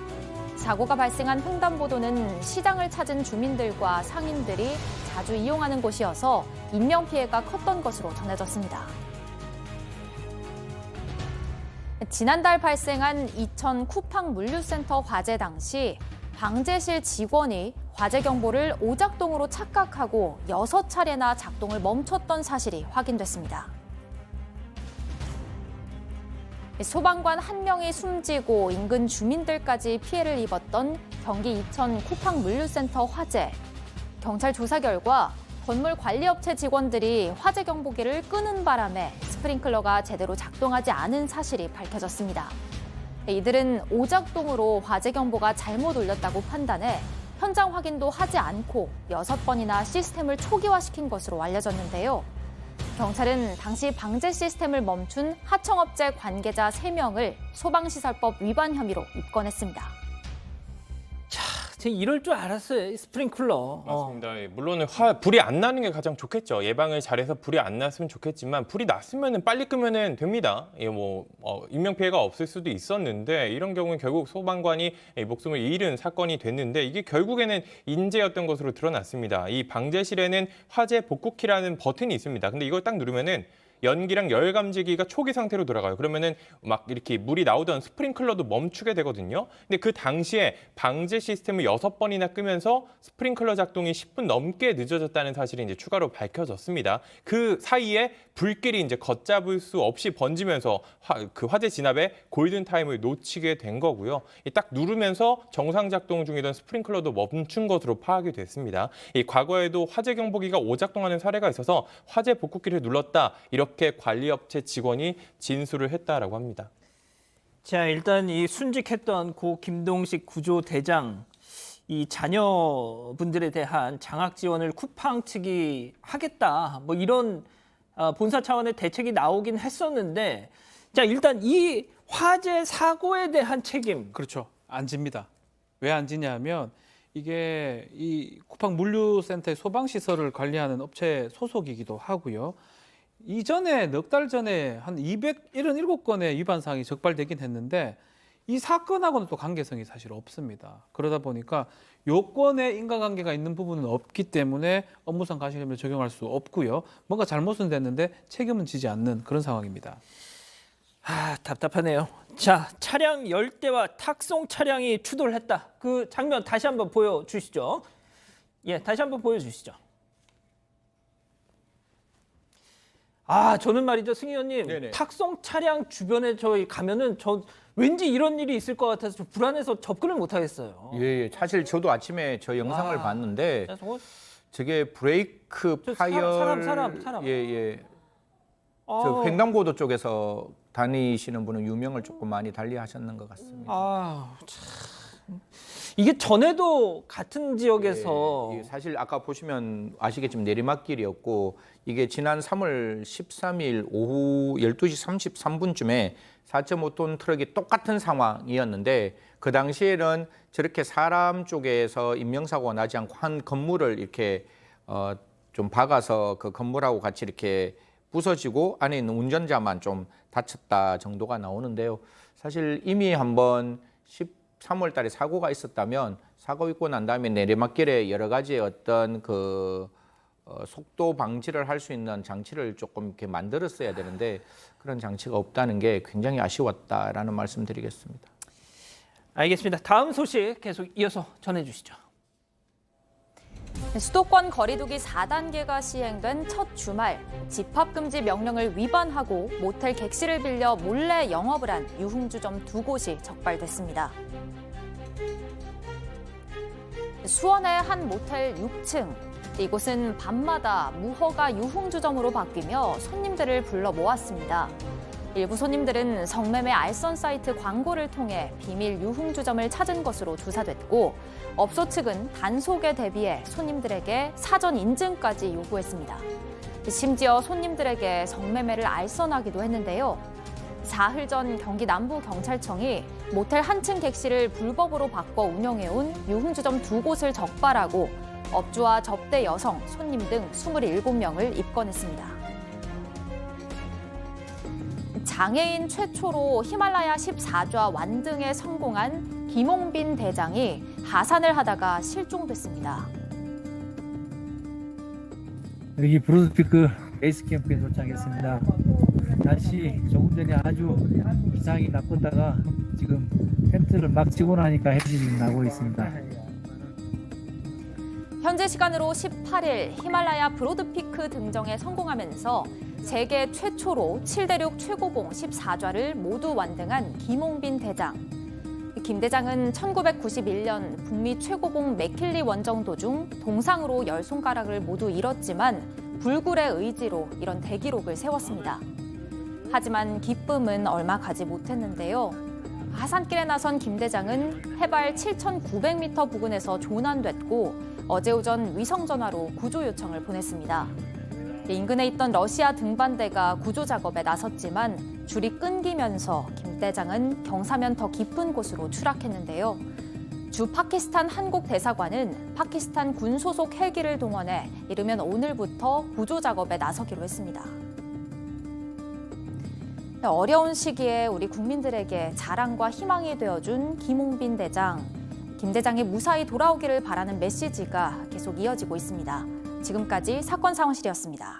사고가 발생한 횡단보도는 시장을 찾은 주민들과 상인들이 자주 이용하는 곳이어서 인명피해가 컸던 것으로 전해졌습니다. 지난달 발생한 이천 쿠팡 물류센터 화재 당시 방제실 직원이 화재 경보를 오작동으로 착각하고 6차례나 작동을 멈췄던 사실이 확인됐습니다. 소방관 1명이 숨지고 인근 주민들까지 피해를 입었던 경기 이천 쿠팡 물류센터 화재. 경찰 조사 결과 건물 관리업체 직원들이 화재 경보기를 끄는 바람에 스프링클러가 제대로 작동하지 않은 사실이 밝혀졌습니다. 이들은 오작동으로 화재 경보가 잘못 울렸다고 판단해 현장 확인도 하지 않고 6번이나 시스템을 초기화시킨 것으로 알려졌는데요. 경찰은 당시 방제 시스템을 멈춘 하청업체 관계자 3명을 소방시설법 위반 혐의로 입건했습니다. 제가 이럴 줄 알았어요. 이 스프링클러. 맞습니다. 물론 불이 안 나는 게 가장 좋겠죠. 예방을 잘해서 불이 안 났으면 좋겠지만 불이 났으면 빨리 끄면 됩니다. 인명 피해가 없을 수도 있었는데 이런 경우는 결국 소방관이 목숨을 잃은 사건이 됐는데 이게 결국에는 인재였던 것으로 드러났습니다. 이 방제실에는 화재 복구키라는 버튼이 있습니다. 근데 이걸 딱 누르면은 연기랑 열 감지기가 초기 상태로 돌아가요. 그러면은 막 이렇게 물이 나오던 스프링클러도 멈추게 되거든요. 근데 그 당시에 방제 시스템을 6번이나 끄면서 스프링클러 작동이 10분 넘게 늦어졌다는 사실이 이제 추가로 밝혀졌습니다. 그 사이에 불길이 이제 걷잡을 수 없이 번지면서 그 화재 진압에 골든 타임을 놓치게 된 거고요. 딱 누르면서 정상 작동 중이던 스프링클러도 멈춘 것으로 파악이 됐습니다. 이 과거에도 화재 경보기가 오작동하는 사례가 있어서 화재 복구키를 눌렀다 이렇게 관리업체 직원이 진술을 했다라고 합니다. 자, 일단 이 순직했던 고 김동식 구조대장 이 자녀분들에 대한 장학 지원을 쿠팡 측이 하겠다. 뭐 이런 본사 차원의 대책이 나오긴 했었는데 자, 일단 이 화재 사고에 대한 책임. 그렇죠. 안 집니다. 왜 안 지냐면 이게 이 쿠팡 물류센터의 소방시설을 관리하는 업체 소속이기도 하고요. 이전에 넉 달 전에 한 277건의 위반 사항이 적발되긴 했는데 이 사건하고는 또 관계성이 사실 없습니다. 그러다 보니까 요건에 인과관계가 있는 부분은 없기 때문에 업무상 과실혐의를 적용할 수 없고요. 뭔가 잘못은 됐는데 책임은 지지 않는 그런 상황입니다. 답답하네요. 자, 차량 10대와 탁송 차량이 추돌했다. 그 장면 다시 한번 보여주시죠. 예, 다시 한번 보여주시죠. 저는 말이죠, 승희 의원님. 네네. 탁송 차량 주변에 저희 가면은 왠지 이런 일이 있을 것 같아서 좀 불안해서 접근을 못 하겠어요. 예, 사실 저도 아침에 저 영상을 봤는데 자, 저거 저게 브레이크 저 파열 사람. 예. 저 횡단고도 쪽에서 다니시는 분은 유명을 조금 많이 달리하셨는 것 같습니다. 참. 이게 전에도 같은 지역에서 이게 사실 아까 보시면 아시겠지만 내리막길이었고 이게 지난 3월 13일 오후 12시 33분쯤에 4.5톤 트럭이 똑같은 상황이었는데 그 당시에는 저렇게 사람 쪽에서 인명사고가 나지 않고 한 건물을 이렇게 좀 박아서 그 건물하고 같이 이렇게 부서지고 안에 있는 운전자만 좀 다쳤다 정도가 나오는데요. 사실 이미 한번 13월 달에 사고가 있었다면 사고 있고 난 다음에 내리막길에 여러 가지 어떤 속도 방지를 할 수 있는 장치를 조금 이렇게 만들었어야 되는데 그런 장치가 없다는 게 굉장히 아쉬웠다라는 말씀드리겠습니다. 알겠습니다. 다음 소식 계속 이어서 전해주시죠. 수도권 거리두기 4단계가 시행된 첫 주말, 집합금지 명령을 위반하고 모텔 객실을 빌려 몰래 영업을 한 유흥주점 2곳이 적발됐습니다. 수원의 한 모텔 6층. 이곳은 밤마다 무허가 유흥주점으로 바뀌며 손님들을 불러 모았습니다. 일부 손님들은 성매매 알선 사이트 광고를 통해 비밀 유흥주점을 찾은 것으로 조사됐고 업소 측은 단속에 대비해 손님들에게 사전 인증까지 요구했습니다. 심지어 손님들에게 성매매를 알선하기도 했는데요. 사흘 전 경기 남부경찰청이 모텔 한 층 객실을 불법으로 바꿔 운영해온 유흥주점 2곳을 적발하고 업주와 접대 여성, 손님 등 27명을 입건했습니다. 장애인 최초로 히말라야 14좌 완등에 성공한 김홍빈 대장이 하산을 하다가 실종됐습니다. 여기 브로드피크 베이스 캠프에 도착했습니다. 날씨 조금 전에 아주 기상이 나쁘다가 지금 텐트를 막 치고 나니까 해질이 나고 있습니다. 현재 시간으로 18일 히말라야 브로드피크 등정에 성공하면서 세계 최초로 7대륙 최고봉 14좌를 모두 완등한 김홍빈 대장. 김 대장은 1991년 북미 최고봉 맥킬리 원정 도중 동상으로 10손가락을 모두 잃었지만 불굴의 의지로 이런 대기록을 세웠습니다. 하지만 기쁨은 얼마 가지 못했는데요. 하산길에 나선 김 대장은 해발 7,900m 부근에서 조난됐고 어제 오전 위성전화로 구조 요청을 보냈습니다. 인근에 있던 러시아 등반대가 구조 작업에 나섰지만 줄이 끊기면서 김 대장은 경사면 더 깊은 곳으로 추락했는데요. 주 파키스탄 한국 대사관은 파키스탄 군 소속 헬기를 동원해 이르면 오늘부터 구조 작업에 나서기로 했습니다. 어려운 시기에 우리 국민들에게 자랑과 희망이 되어준 김홍빈 대장. 김 대장이 무사히 돌아오기를 바라는 메시지가 계속 이어지고 있습니다. 지금까지 사건 상황실이었습니다.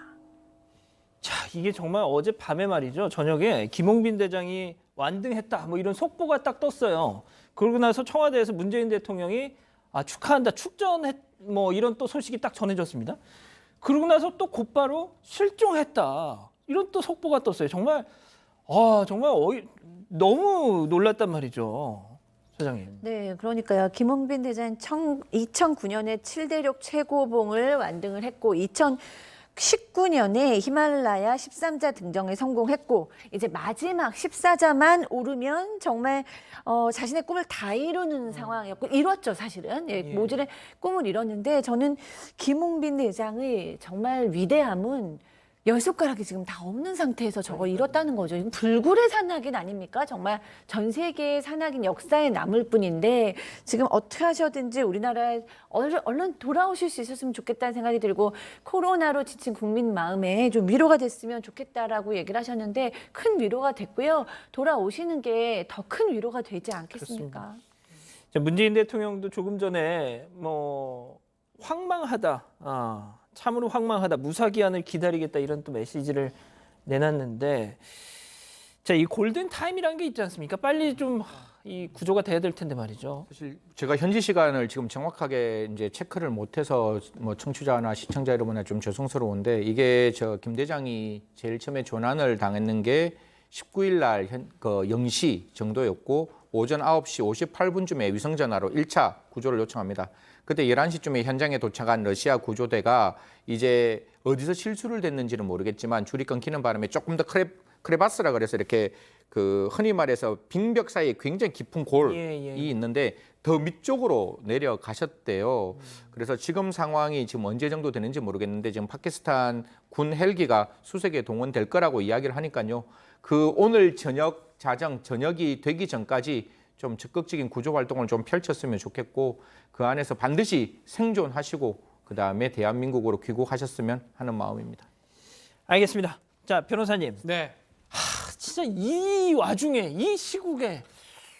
자, 이게 정말 어제 밤에 말이죠. 저녁에 김홍빈 대장이 완등했다. 뭐 이런 속보가 딱 떴어요. 그러고 나서 청와대에서 문재인 대통령이 축하한다. 축전했 뭐 이런 또 소식이 딱 전해졌습니다. 그러고 나서 또 곧바로 실종했다. 이런 또 속보가 떴어요. 정말 너무 놀랐단 말이죠. 소장님. 네, 그러니까요. 김홍빈 대장 2009년에 7대륙 최고봉을 완등을 했고 2019년에 히말라야 13자 등정에 성공했고 이제 마지막 14자만 오르면 정말 자신의 꿈을 다 이루는 상황이었고 이뤘죠, 사실은. 예, 모질의 꿈을 이뤘는데 저는 김홍빈 대장의 정말 위대함은 10손가락이 지금 다 없는 상태에서 저걸 이뤘다는 거죠. 이건 불굴의 산악인 아닙니까? 정말 전 세계의 산악인 역사에 남을 뿐인데 지금 어떻게 하셔든지 우리나라에 얼른 돌아오실 수 있었으면 좋겠다는 생각이 들고 코로나로 지친 국민 마음에 좀 위로가 됐으면 좋겠다라고 얘기를 하셨는데 큰 위로가 됐고요. 돌아오시는 게 더 큰 위로가 되지 않겠습니까? 자, 문재인 대통령도 조금 전에 황망하다. 참으로 황망하다. 무사기한을 기다리겠다. 이런 또 메시지를 내놨는데 자, 이 골든 타임이라는 게 있지 않습니까? 빨리 좀 이 구조가 돼야 될 텐데 말이죠. 사실 제가 현지 시간을 지금 정확하게 이제 체크를 못해서 뭐 청취자나 시청자 여러분에 좀 죄송스러운데 이게 김 대장이 제일 처음에 조난을 당했는 게 19일 날 0시 정도였고 오전 9시 58분쯤에 위성전화로 1차 구조를 요청합니다. 그때 11시쯤에 현장에 도착한 러시아 구조대가 이제 어디서 실수를 됐는지는 모르겠지만 줄이 끊기는 바람에 조금 더 크레바스라 그래서 이렇게 그 흔히 말해서 빙벽 사이에 굉장히 깊은 골이 있는데 더 밑쪽으로 내려가셨대요. 그래서 지금 상황이 지금 언제 정도 되는지 모르겠는데 지금 파키스탄 군 헬기가 수색에 동원될 거라고 이야기를 하니까요. 그 오늘 저녁이 되기 전까지 좀 적극적인 구조 활동을 좀 펼쳤으면 좋겠고 그 안에서 반드시 생존하시고 그다음에 대한민국으로 귀국하셨으면 하는 마음입니다. 알겠습니다. 자, 변호사님. 네. 진짜 이 와중에 이 시국에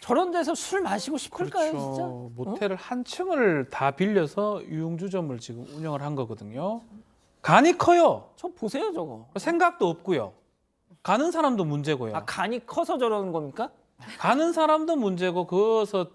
저런 데서 술 마시고 싶을까요, 그렇죠. 진짜? 모텔을 한 층을 다 빌려서 유흥주점을 지금 운영을 한 거거든요. 간이 커요. 저 보세요, 저거. 생각도 없고요. 가는 사람도 문제고요. 아, 간이 커서 저러는 겁니까? 가는 사람도 문제고 거기서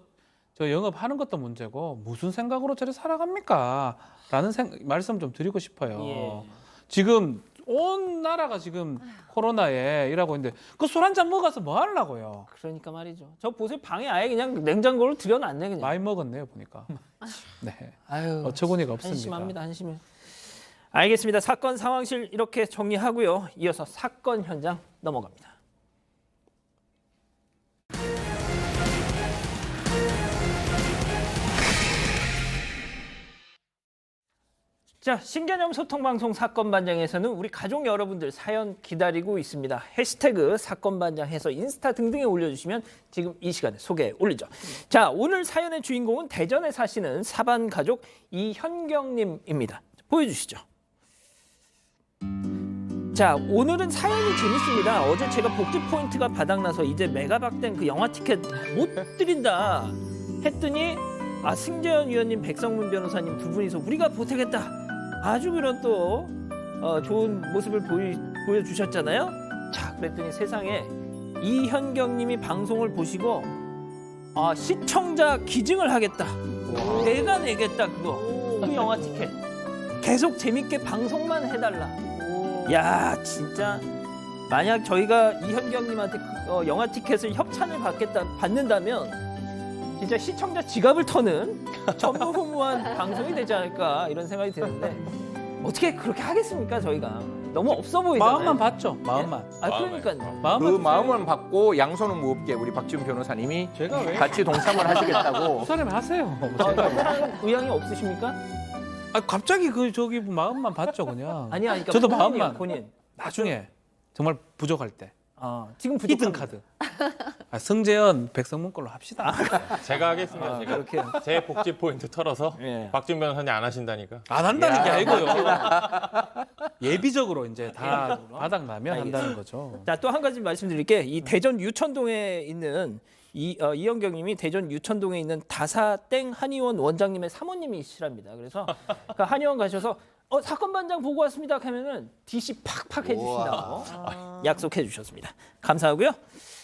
저 영업하는 것도 문제고 무슨 생각으로 저리 살아갑니까? 라는 말씀 좀 드리고 싶어요. 예. 지금 온 나라가 지금 코로나에 일하고 있는데 그 술 한 잔 먹어서 뭐 하려고요? 그러니까 말이죠. 저 보세요, 방에 아예 그냥 냉장고를 들여놨네, 그냥. 많이 먹었네요, 보니까. 네. 아유, 어처구니가 없습니다. 한심합니다, 한심해. 알겠습니다. 사건 상황실 이렇게 정리하고요. 이어서 사건 현장 넘어갑니다. 자, 신개념 소통방송 사건반장에서는 우리 가족 여러분들 사연 기다리고 있습니다. 해시태그 사건반장해서 인스타 등등에 올려주시면 지금 이 시간에 소개해 올리죠. 자, 오늘 사연의 주인공은 대전에 사시는 사반 가족 이현경님입니다. 보여주시죠. 자, 오늘은 사연이 재밌습니다. 어제 제가 복지 포인트가 바닥나서 이제 메가박된 그 영화 티켓 못 드린다 했더니 승재현 위원님, 백성문 변호사님 두 분이서 우리가 보태겠다. 아주 그런 또 좋은 모습을 보여주셨잖아요. 자, 그랬더니 세상에 이현경님이 방송을 보시고 시청자 기증을 하겠다. 내가 내겠다 그거. 그 영화 티켓. 계속 재밌게 방송만 해달라. 야, 진짜 만약 저희가 이현경님한테 영화 티켓을 협찬을 받는다면 진짜 시청자 지갑을 터는 전무후무한 방송이 되지 않을까 이런 생각이 드는데 어떻게 그렇게 하겠습니까? 저희가 너무 없어 보이잖아요. 마음만 받죠. 마음만. 그러니까요. 그 마음을 받고 양손은 무겁게 우리 박지훈 변호사님이 제가 왜? 같이 동참을 하시겠다고. 그 사람이 하세요. 그런 의향이 없으십니까? 갑자기 저기 마음만 받죠, 그냥. 아니야, 그러니까 저도 본인이요, 마음만. 본인. 나중에 정말 부족할 때. 지금 히든 부족한 카드. 승재현, 백성문 걸로 합시다. 제가 하겠습니다. 제가 그렇게. 제 복지 포인트 털어서 예. 박준 변호사님 안 하신다니까. 안 한다는 게 아니고요. 예비적으로 이제 다 바닥 나면 한다는 거죠. 자, 또 한 가지 말씀드릴게. 이 대전 유천동에 있는 이현경님이 대전 유천동에 있는 다사땡 한의원 원장님의 사모님이시랍니다. 그래서 그 한의원 가셔서 사건 반장 보고 왔습니다 하면은 DC 팍팍 해주신다고 약속해 주셨습니다. 감사하고요.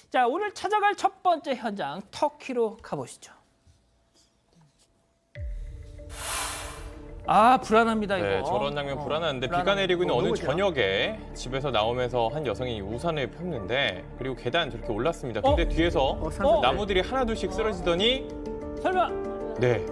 자, 오늘 찾아갈 첫 번째 현장 터키로 가보시죠. 불안합니다 이거. 네, 저런 장면 불안한데 비가 불안합니다. 내리고 있는 어느 누구죠? 저녁에 집에서 나오면서 한 여성이 우산을 폈는데 그리고 계단 저렇게 올랐습니다. 근데 뒤에서 나무들이 하나둘씩 쓰러지더니 설마 네.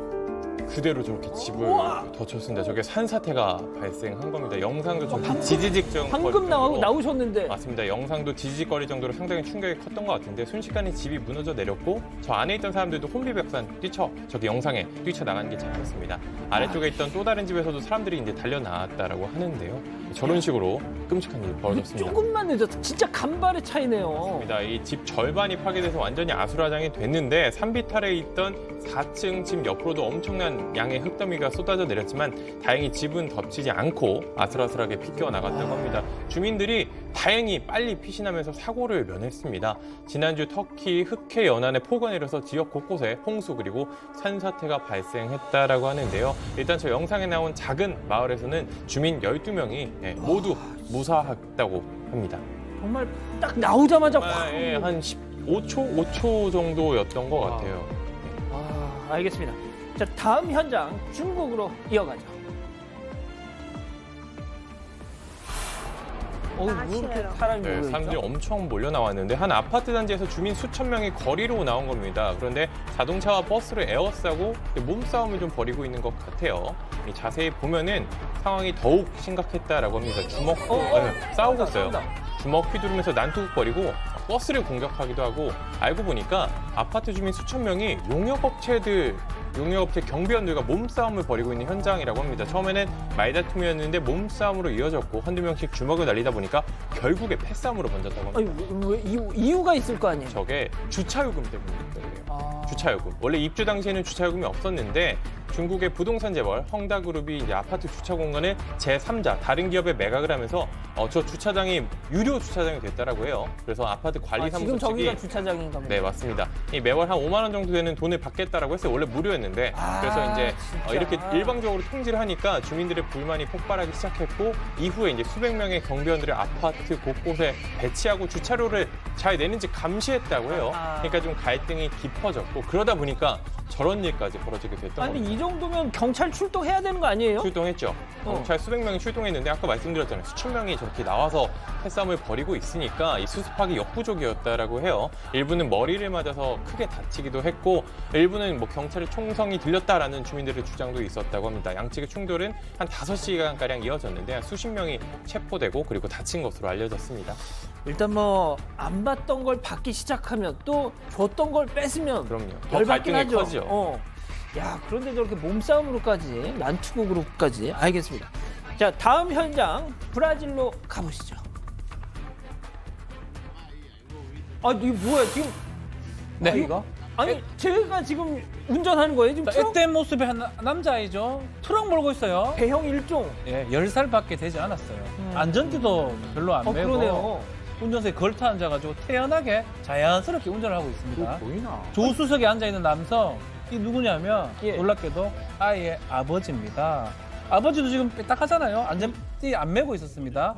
그대로 저렇게 집을 덮쳤습니다. 저게 산사태가 발생한 겁니다. 영상도 저기 지지직 방금 나오셨는데. 맞습니다. 영상도 지지직거릴 정도로 상당히 충격이 컸던 것 같은데 순식간에 집이 무너져 내렸고 저 안에 있던 사람들도 혼비백산 저기 영상에 뛰쳐나가는 게 잡혔습니다. 아래쪽에 있던 또 다른 집에서도 사람들이 이제 달려나왔다라고 하는데요. 저런 식으로 끔찍한 일이 벌어졌습니다. 조금만 늦었어. 진짜 간발의 차이네요. 맞습니다. 이 집 절반이 파괴돼서 완전히 아수라장이 됐는데 산비탈에 있던 4층 집 옆으로도 엄청난 양의 흙더미가 쏟아져 내렸지만 다행히 집은 덮치지 않고 아슬아슬하게 비껴 나갔다고 합니다. 주민들이 다행히 빨리 피신하면서 사고를 면했습니다. 지난주 터키 흑해 연안에 폭우가 내려서 지역 곳곳에 홍수 그리고 산사태가 발생했다라고 하는데요. 일단 저 영상에 나온 작은 마을에서는 주민 12명이 모두 무사했다고 합니다. 정말 딱 나오자마자 한 5초 정도였던 것 같아요. 알겠습니다. 자, 다음 현장 중국으로 이어가죠. 왜 이렇게 사람이 네, 모여있죠? 사람들이 엄청 몰려 나왔는데 한 아파트 단지에서 주민 수천 명이 거리로 나온 겁니다. 그런데 자동차와 버스를 에워싸고 몸싸움을 좀 벌이고 있는 것 같아요. 이 자세히 보면은 상황이 더욱 심각했다라고 합니다. 싸우고 있어요. 주먹 휘두르면서 난투극거리고 버스를 공격하기도 하고 알고 보니까 아파트 주민 수천 명이 용역업체 경비원들과 몸싸움을 벌이고 있는 현장이라고 합니다. 처음에는 말다툼이었는데 몸싸움으로 이어졌고 한두 명씩 주먹을 날리다 보니까 결국에 패싸움으로 번졌다고 합니다. 아니, 왜 이유가 있을 거 아니에요? 저게 주차요금 때문이에요. 아. 주차요금. 원래 입주 당시에는 주차요금이 없었는데 중국의 부동산 재벌 헝다그룹이 이제 아파트 주차 공간을 제3자 다른 기업에 매각을 하면서 저 주차장이 유료 주차장이 됐다라고 해요. 그래서 아파트 관리사무소 지금 저기가 측이 주차장인가 보네. 네, 맞습니다. 이 매월 한 5만 원 정도 되는 돈을 받겠다라고 했어요. 원래 무료였는데. 그래서 이제 진짜. 이렇게 일방적으로 통지를 하니까 주민들의 불만이 폭발하기 시작했고 이후에 이제 수백 명의 경비원들을 아파트 곳곳에 배치하고 주차료를 잘 내는지 감시했다고 해요. 그러니까 좀 갈등이 깊어졌고 그러다 보니까 저런 일까지 벌어지게 됐던 아니, 겁니다. 이 정도면 경찰 출동해야 되는 거 아니에요? 출동했죠. 경찰 수백 명이 출동했는데 아까 말씀드렸잖아요. 수천 명이 저렇게 나와서 패싸움을 벌이고 있으니까 이 수습하기 역부족이었다라고 해요. 일부는 머리를 맞아서 크게 다치기도 했고 일부는 뭐 경찰의 총성이 들렸다라는 주민들의 주장도 있었다고 합니다. 양측의 충돌은 한 5시간가량 이어졌는데 한 수십 명이 체포되고 그리고 다친 것으로 알려졌습니다. 일단 뭐 안 받던 걸 받기 시작하면 또 줬던 걸 뺏으면 그럼요. 더 열받긴 갈등이 하죠. 커지죠. 야, 그런데 저렇게 몸싸움으로까지 난투극으로까지 알겠습니다. 자, 다음 현장 브라질로 가보시죠. 아, 이게 뭐야 지금? 네, 이거? 아니, 제가 지금 운전하는 거예요 지금? 트럭? 앳된 모습의 한 남자아이죠. 트럭 몰고 있어요. 대형 일종. 예, 10살밖에 되지 않았어요. 안전띠도 별로 안 메고 그러네요. 운전석에 걸터 앉아가지고 태연하게 자연스럽게 운전을 하고 있습니다. 보이나? 조수석에 앉아있는 남성, 이 누구냐면 예. 놀랍게도 아이의 아버지입니다. 아버지도 지금 삐딱하잖아요. 안전띠 안 메고 있었습니다.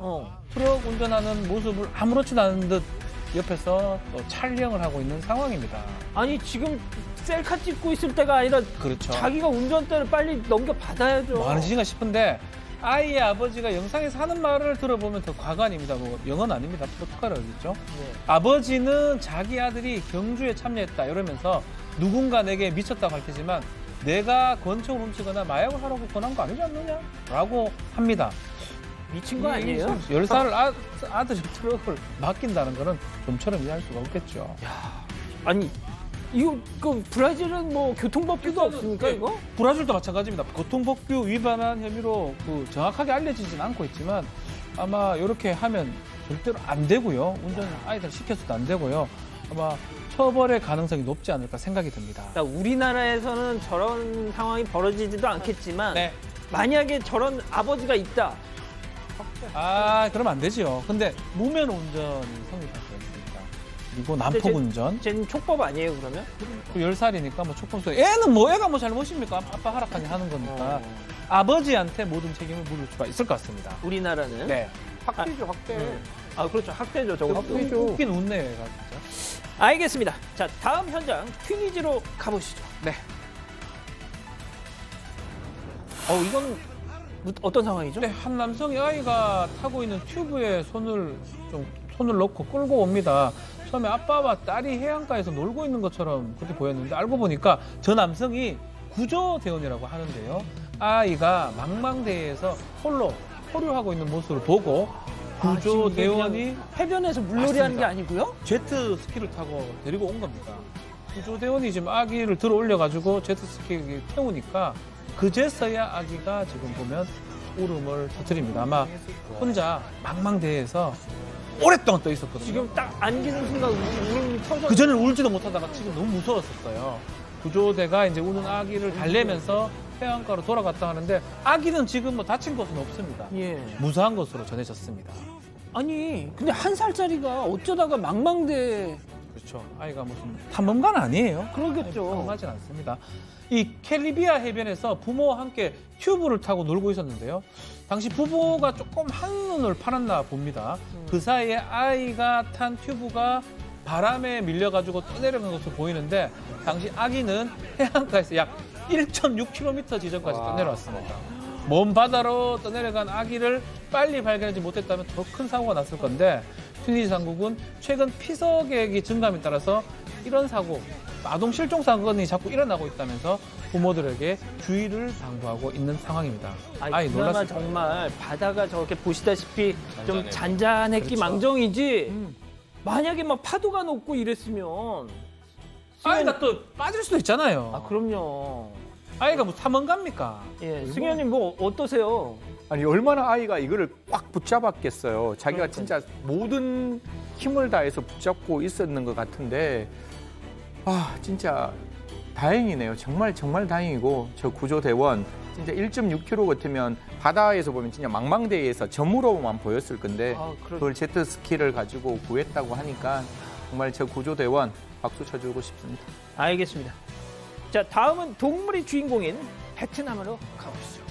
트럭 운전하는 모습을 아무렇지도 않은 듯 옆에서 또 촬영을 하고 있는 상황입니다. 아니, 지금 셀카 찍고 있을 때가 아니라 그렇죠. 자기가 운전대를 빨리 넘겨받아야죠. 뭐 하는 짓인가 싶은데 아이의 아버지가 영상에서 하는 말을 들어보면 더 과가 아닙니다. 뭐 영어는 아닙니다. 포르투갈어겠죠. 네. 아버지는 자기 아들이 경주에 참여했다 이러면서 누군가 내게 미쳤다고 밝히지만 내가 권총을 훔치거나 마약을 하라고 권한 거 아니지 않느냐? 라고 합니다. 미친 거 아니에요? 10살 아들이 트럭을 맡긴다는 거는 좀처럼 이해할 수가 없겠죠. 아니, 이거 그 브라질은 뭐 교통법규도 없습니까 이거? 브라질도 마찬가지입니다. 교통법규 위반한 혐의로 정확하게 알려지진 않고 있지만 아마 이렇게 하면 절대로 안 되고요. 운전 아이들 시켜서도 안 되고요. 아마 처벌의 가능성이 높지 않을까 생각이 듭니다. 그러니까 우리나라에서는 저런 상황이 벌어지지도 않겠지만 네. 만약에 저런 아버지가 있다. 그러면 안 되죠. 근데 무면 운전이 성립할 수 있습니다. 그리고 난폭 운전. 쟤는 촉법 아니에요 그러면? 10살이니까 뭐 촉법소. 애가 뭐 잘못입니까? 아빠 하락하니 하는 거니까. 아버지한테 모든 책임을 물을 수가 있을 것 같습니다. 우리나라는? 네. 학대죠, 학대. 그렇죠. 학대죠. 저거. 웃긴 웃네, 얘가 진짜. 알겠습니다. 자, 다음 현장 튀니지로 가보시죠. 네. 이건 어떤 상황이죠? 네, 한 남성이 아이가 타고 있는 튜브에 손을 넣고 끌고 옵니다. 처음에 아빠와 딸이 해안가에서 놀고 있는 것처럼 그렇게 보였는데 알고 보니까 저 남성이 구조대원이라고 하는데요. 아이가 망망대해에서 홀로 포류하고 있는 모습을 보고 구조대원이 해변에서 물놀이하는 게 아니고요? 제트 스키를 타고 데리고 온 겁니다. 구조대원이 지금 아기를 들어 올려가지고 제트 스키를 태우니까 그제서야 아기가 지금 보면 울음을 터뜨립니다. 아마 혼자 망망대해에서 오랫동안 떠 있었거든요. 지금 딱 안기는 순간 울음이 터져. 그전에는 울지도 못하다가 지금 너무 무서웠었어요. 구조대가 이제 우는 아기를 달래면서 해안가로 돌아갔다 하는데 아기는 지금 뭐 다친 것은 없습니다. 예. 무사한 것으로 전해졌습니다. 아니, 근데 1살짜리가 어쩌다가 망망대. 그렇죠. 아이가 무슨 탐험가는 아니에요. 그러겠죠. 탐험하진 않습니다. 이 캘리비아 해변에서 부모와 함께 튜브를 타고 놀고 있었는데요. 당시 부부가 조금 한눈을 팔았나 봅니다. 그 사이에 아이가 탄 튜브가 바람에 밀려가지고 떠내려간 것으로 보이는데 당시 아기는 해안가에서 약 1.6km 지점까지 떠내려왔습니다. 먼 바다로 떠내려간 아기를 빨리 발견하지 못했다면 더 큰 사고가 났을 건데 튀니지 당국은 최근 피서객이 증감에 따라서 이런 사고, 아동 실종 사건이 자꾸 일어나고 있다면서 부모들에게 주의를 당부하고 있는 상황입니다. 아이 그나마 놀랐을 정말 바다가 저렇게 보시다시피 좀 잔잔해요. 잔잔했기 그렇죠. 망정이지. 만약에 막 파도가 높고 이랬으면 아이가 또 빠질 수도 있잖아요. 아 그럼요. 아이가 뭐 탐험갑니까? 예, 승현님 뭐 어떠세요? 아니 얼마나 아이가 이거를 꽉 붙잡았겠어요. 자기가 그러니까요. 진짜 모든 힘을 다해서 붙잡고 있었는 것 같은데 아 진짜 다행이네요. 정말 정말 다행이고 저 구조대원 진짜 1.6km 같으면 바다에서 보면 진짜 망망대해에서 점으로만 보였을 건데 아, 그걸 제트스키를 가지고 구했다고 하니까 정말 저 구조대원 박수 쳐주고 싶습니다. 알겠습니다. 자, 다음은 동물이 주인공인 베트남으로 가보시죠.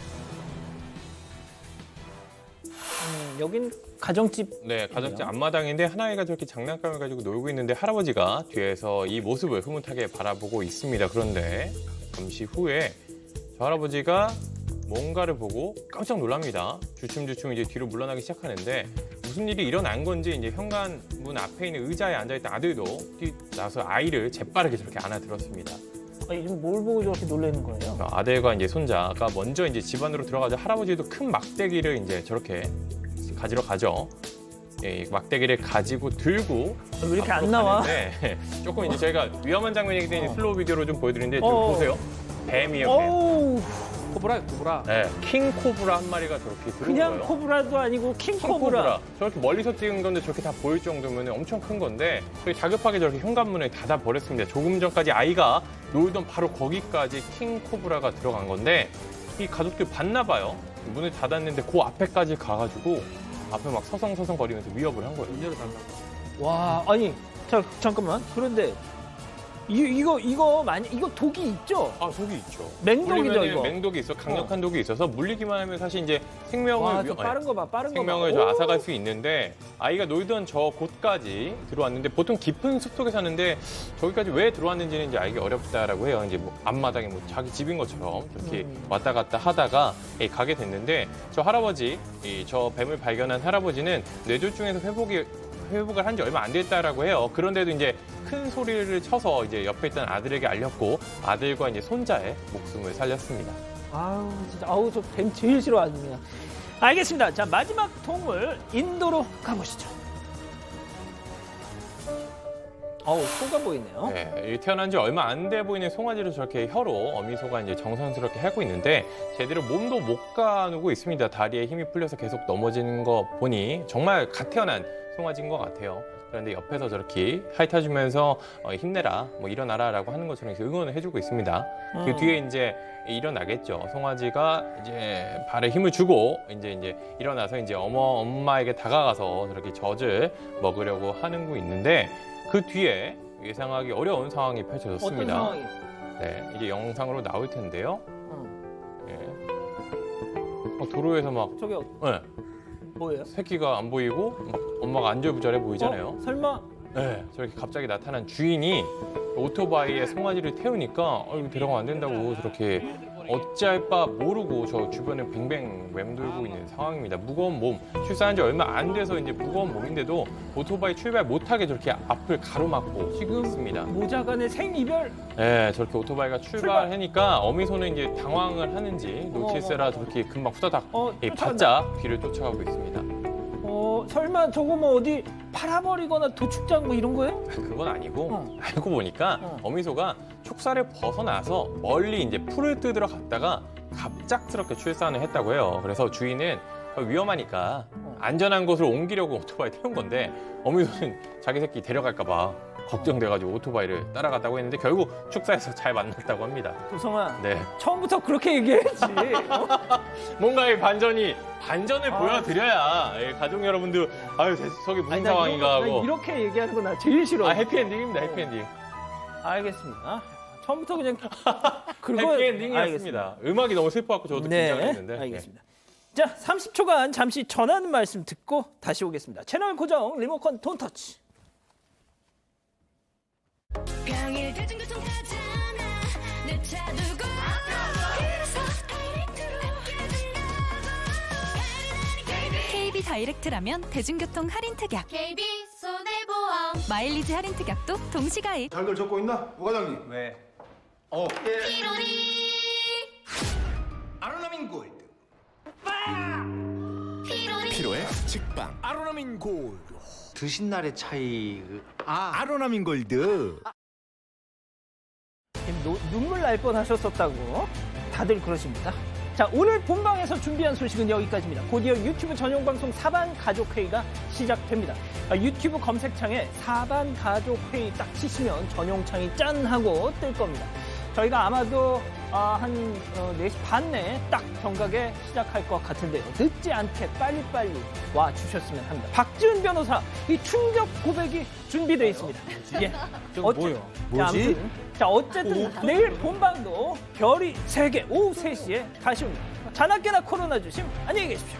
여긴 가정집. 네, 가정집 앞마당인데 하나이가 저렇게 장난감을 가지고 놀고 있는데 할아버지가 뒤에서 이 모습을 흐뭇하게 바라보고 있습니다. 그런데 잠시 후에 저 할아버지가 뭔가를 보고 깜짝 놀랍니다. 주춤주춤 이제 뒤로 물러나기 시작하는데 무슨 일이 일어난 건지 이제 현관문 앞에 있는 의자에 앉아있던 아들도 뛰나서 아이를 재빠르게 저렇게 안아들었습니다. 아니, 지금 뭘 보고 저렇게 놀라는 거예요? 아들과 이제 손자가 먼저 이제 집 안으로 들어가자 할아버지도 큰 막대기를 이제 저렇게 가지러 가죠. 예, 막대기를 가지고 들고 왜 이렇게 안 앞으로 나와? 가는데 조금 이제 저희가 위험한 장면이기 때문에 슬로우 비디오로 좀 보여드리는데 좀 보세요. 뱀이에요, 뱀. 어우, 코브라요, 코브라. 네, king 코브라 한 마리가 저렇게 들어오고요. 그냥 코브라도 아니고 킹 코브라. 저렇게 멀리서 찍은 건데 저렇게 다 보일 정도면 엄청 큰 건데 저희 다급하게 저렇게 현관문을 닫아 버렸습니다. 조금 전까지 아이가 놀던 바로 거기까지 킹 코브라가 들어간 건데 이 가족들 봤나 봐요. 문을 닫았는데 그 앞에까지 가가지고 앞에 막 서성서성 거리면서 위협을 한 거예요. 문 열어달라고. 와, 아니, 잠깐만. 그런데 이거 독이 있죠? 아, 독이 있죠. 맹독이죠, 물리면은 이거. 맹독이 있어, 강력한 독이 있어서 물리기만 하면 사실 이제 생명을 와, 저 빠른 거 봐, 빠른 거 봐. 생명을 저 앗아갈 수 있는데 아이가 놀던 저 곳까지 들어왔는데 보통 깊은 숲속에 사는데 저기까지 왜 들어왔는지는 이제 알기 어렵다라고 해요. 이제 뭐 앞마당에 뭐 자기 집인 것처럼 이렇게 왔다 갔다 하다가 가게 됐는데 저 할아버지, 저 뱀을 발견한 할아버지는 뇌졸중에서 회복을 한 지 얼마 안 됐다라고 해요. 그런데도 이제 큰 소리를 쳐서 이제 옆에 있던 아들에게 알렸고 아들과 이제 손자의 목숨을 살렸습니다. 아우, 진짜, 아우, 저 뱀 제일 싫어하는. 알겠습니다. 자, 마지막 동물 인도로 가보시죠. 어우, 소가 보이네요. 네, 태어난 지 얼마 안 돼 보이는 송아지를 저렇게 혀로 어미소가 이제 정성스럽게 하고 있는데 제대로 몸도 못 가누고 있습니다. 다리에 힘이 풀려서 계속 넘어지는 거 보니 정말 갓 태어난 송아지인 것 같아요. 그런데 옆에서 저렇게 핥아주면서 힘내라, 뭐 일어나라라고 하는 것처럼 응원을 해주고 있습니다. 그 뒤에 이제 일어나겠죠. 송아지가 이제 발에 힘을 주고 이제 일어나서 이제 엄마에게 다가가서 저렇게 젖을 먹으려고 하는 거 있는데 그 뒤에 예상하기 어려운 상황이 어떤 펼쳐졌습니다. 상황이? 네, 이제 영상으로 나올 텐데요. 네. 도로에서 막 저기 네, 뭐예요? 새끼가 안 보이고 막 엄마가 안절부절해 보이잖아요. 설마? 네, 저렇게 갑자기 나타난 주인이 오토바이에 송아지를 태우니까 이거 데려가면 안 된다고 저렇게 어찌할 바 모르고 저 주변에 뱅뱅 맴돌고 있는 상황입니다. 무거운 몸, 출산한 지 얼마 안 돼서 이제 무거운 몸인데도 오토바이 출발 못하게 저렇게 앞을 가로막고 지금 있습니다. 모자간의 생이별? 네, 저렇게 오토바이가 출발하니까 어미소는 이제 당황을 하는지 놓칠세라 저렇게 금방 후다닥 쫓아간다. 바짝 뒤를 쫓아가고 있습니다. 설마 저거 뭐 어디 팔아버리거나 도축장 뭐 이런 거예요? 그건 아니고 알고 보니까 어미소가 축사를 벗어나서 멀리 이제 풀을 뜯으러 갔다가 갑작스럽게 출산을 했다고 해요. 그래서 주인은 위험하니까 안전한 곳으로 옮기려고 오토바이 태운 건데 어미소는 자기 새끼 데려갈까 봐 걱정돼가지고 오토바이를 따라갔다고 했는데 결국 축사에서 잘 만났다고 합니다. 도성아, 네, 처음부터 그렇게 얘기해야지. 뭔가 이 반전을 보여드려야 가족 여러분들 아유 저게 무슨 상황인가 나 하고 이렇게 얘기하는 거 나 제일 싫어. 해피엔딩입니다. 해피엔딩. 알겠습니다. 처음부터 그냥 해피엔딩이었습니다. 음악이 너무 슬퍼갖고 저도 긴장했는데. 알겠습니다. 자, 30초간 잠시 전하는 말씀 듣고 다시 오겠습니다. 채널 고정 리모컨 돈 터치. 평일 대중교통 타잖아 내 차 두고 그래서 다이렉트로 다이렉트라면 대중교통 할인 특약, KB 손해보험 마일리지 할인 특약도 동시가입. 잘들 적고 있나? 부과장님. 왜? 피로리 아로나민 골드. 피로리 피로의 직방. 아로나민 골드. 드신 날의 차이. 아로나민 골드. 눈물 날 뻔하셨었다고 다들 그러십니다. 자, 오늘 본방에서 준비한 소식은 여기까지입니다. 곧이어 유튜브 전용 방송 사반 가족회의가 시작됩니다. 유튜브 검색창에 사반 가족회의 딱 치시면 전용 창이 짠 하고 뜰 겁니다. 저희가 아마도 한 4시 반 내에 딱 정각에 시작할 것 같은데요. 늦지 않게 빨리빨리 와주셨으면 합니다. 박지훈 변호사, 이 충격 고백이 준비되어 있습니다. 예. 뭐요? 뭐지? 자, 어쨌든 내일 본방도 별이 3개 오후 3시에 다시 옵니다. 자나깨나 코로나 조심, 안녕히 계십시오.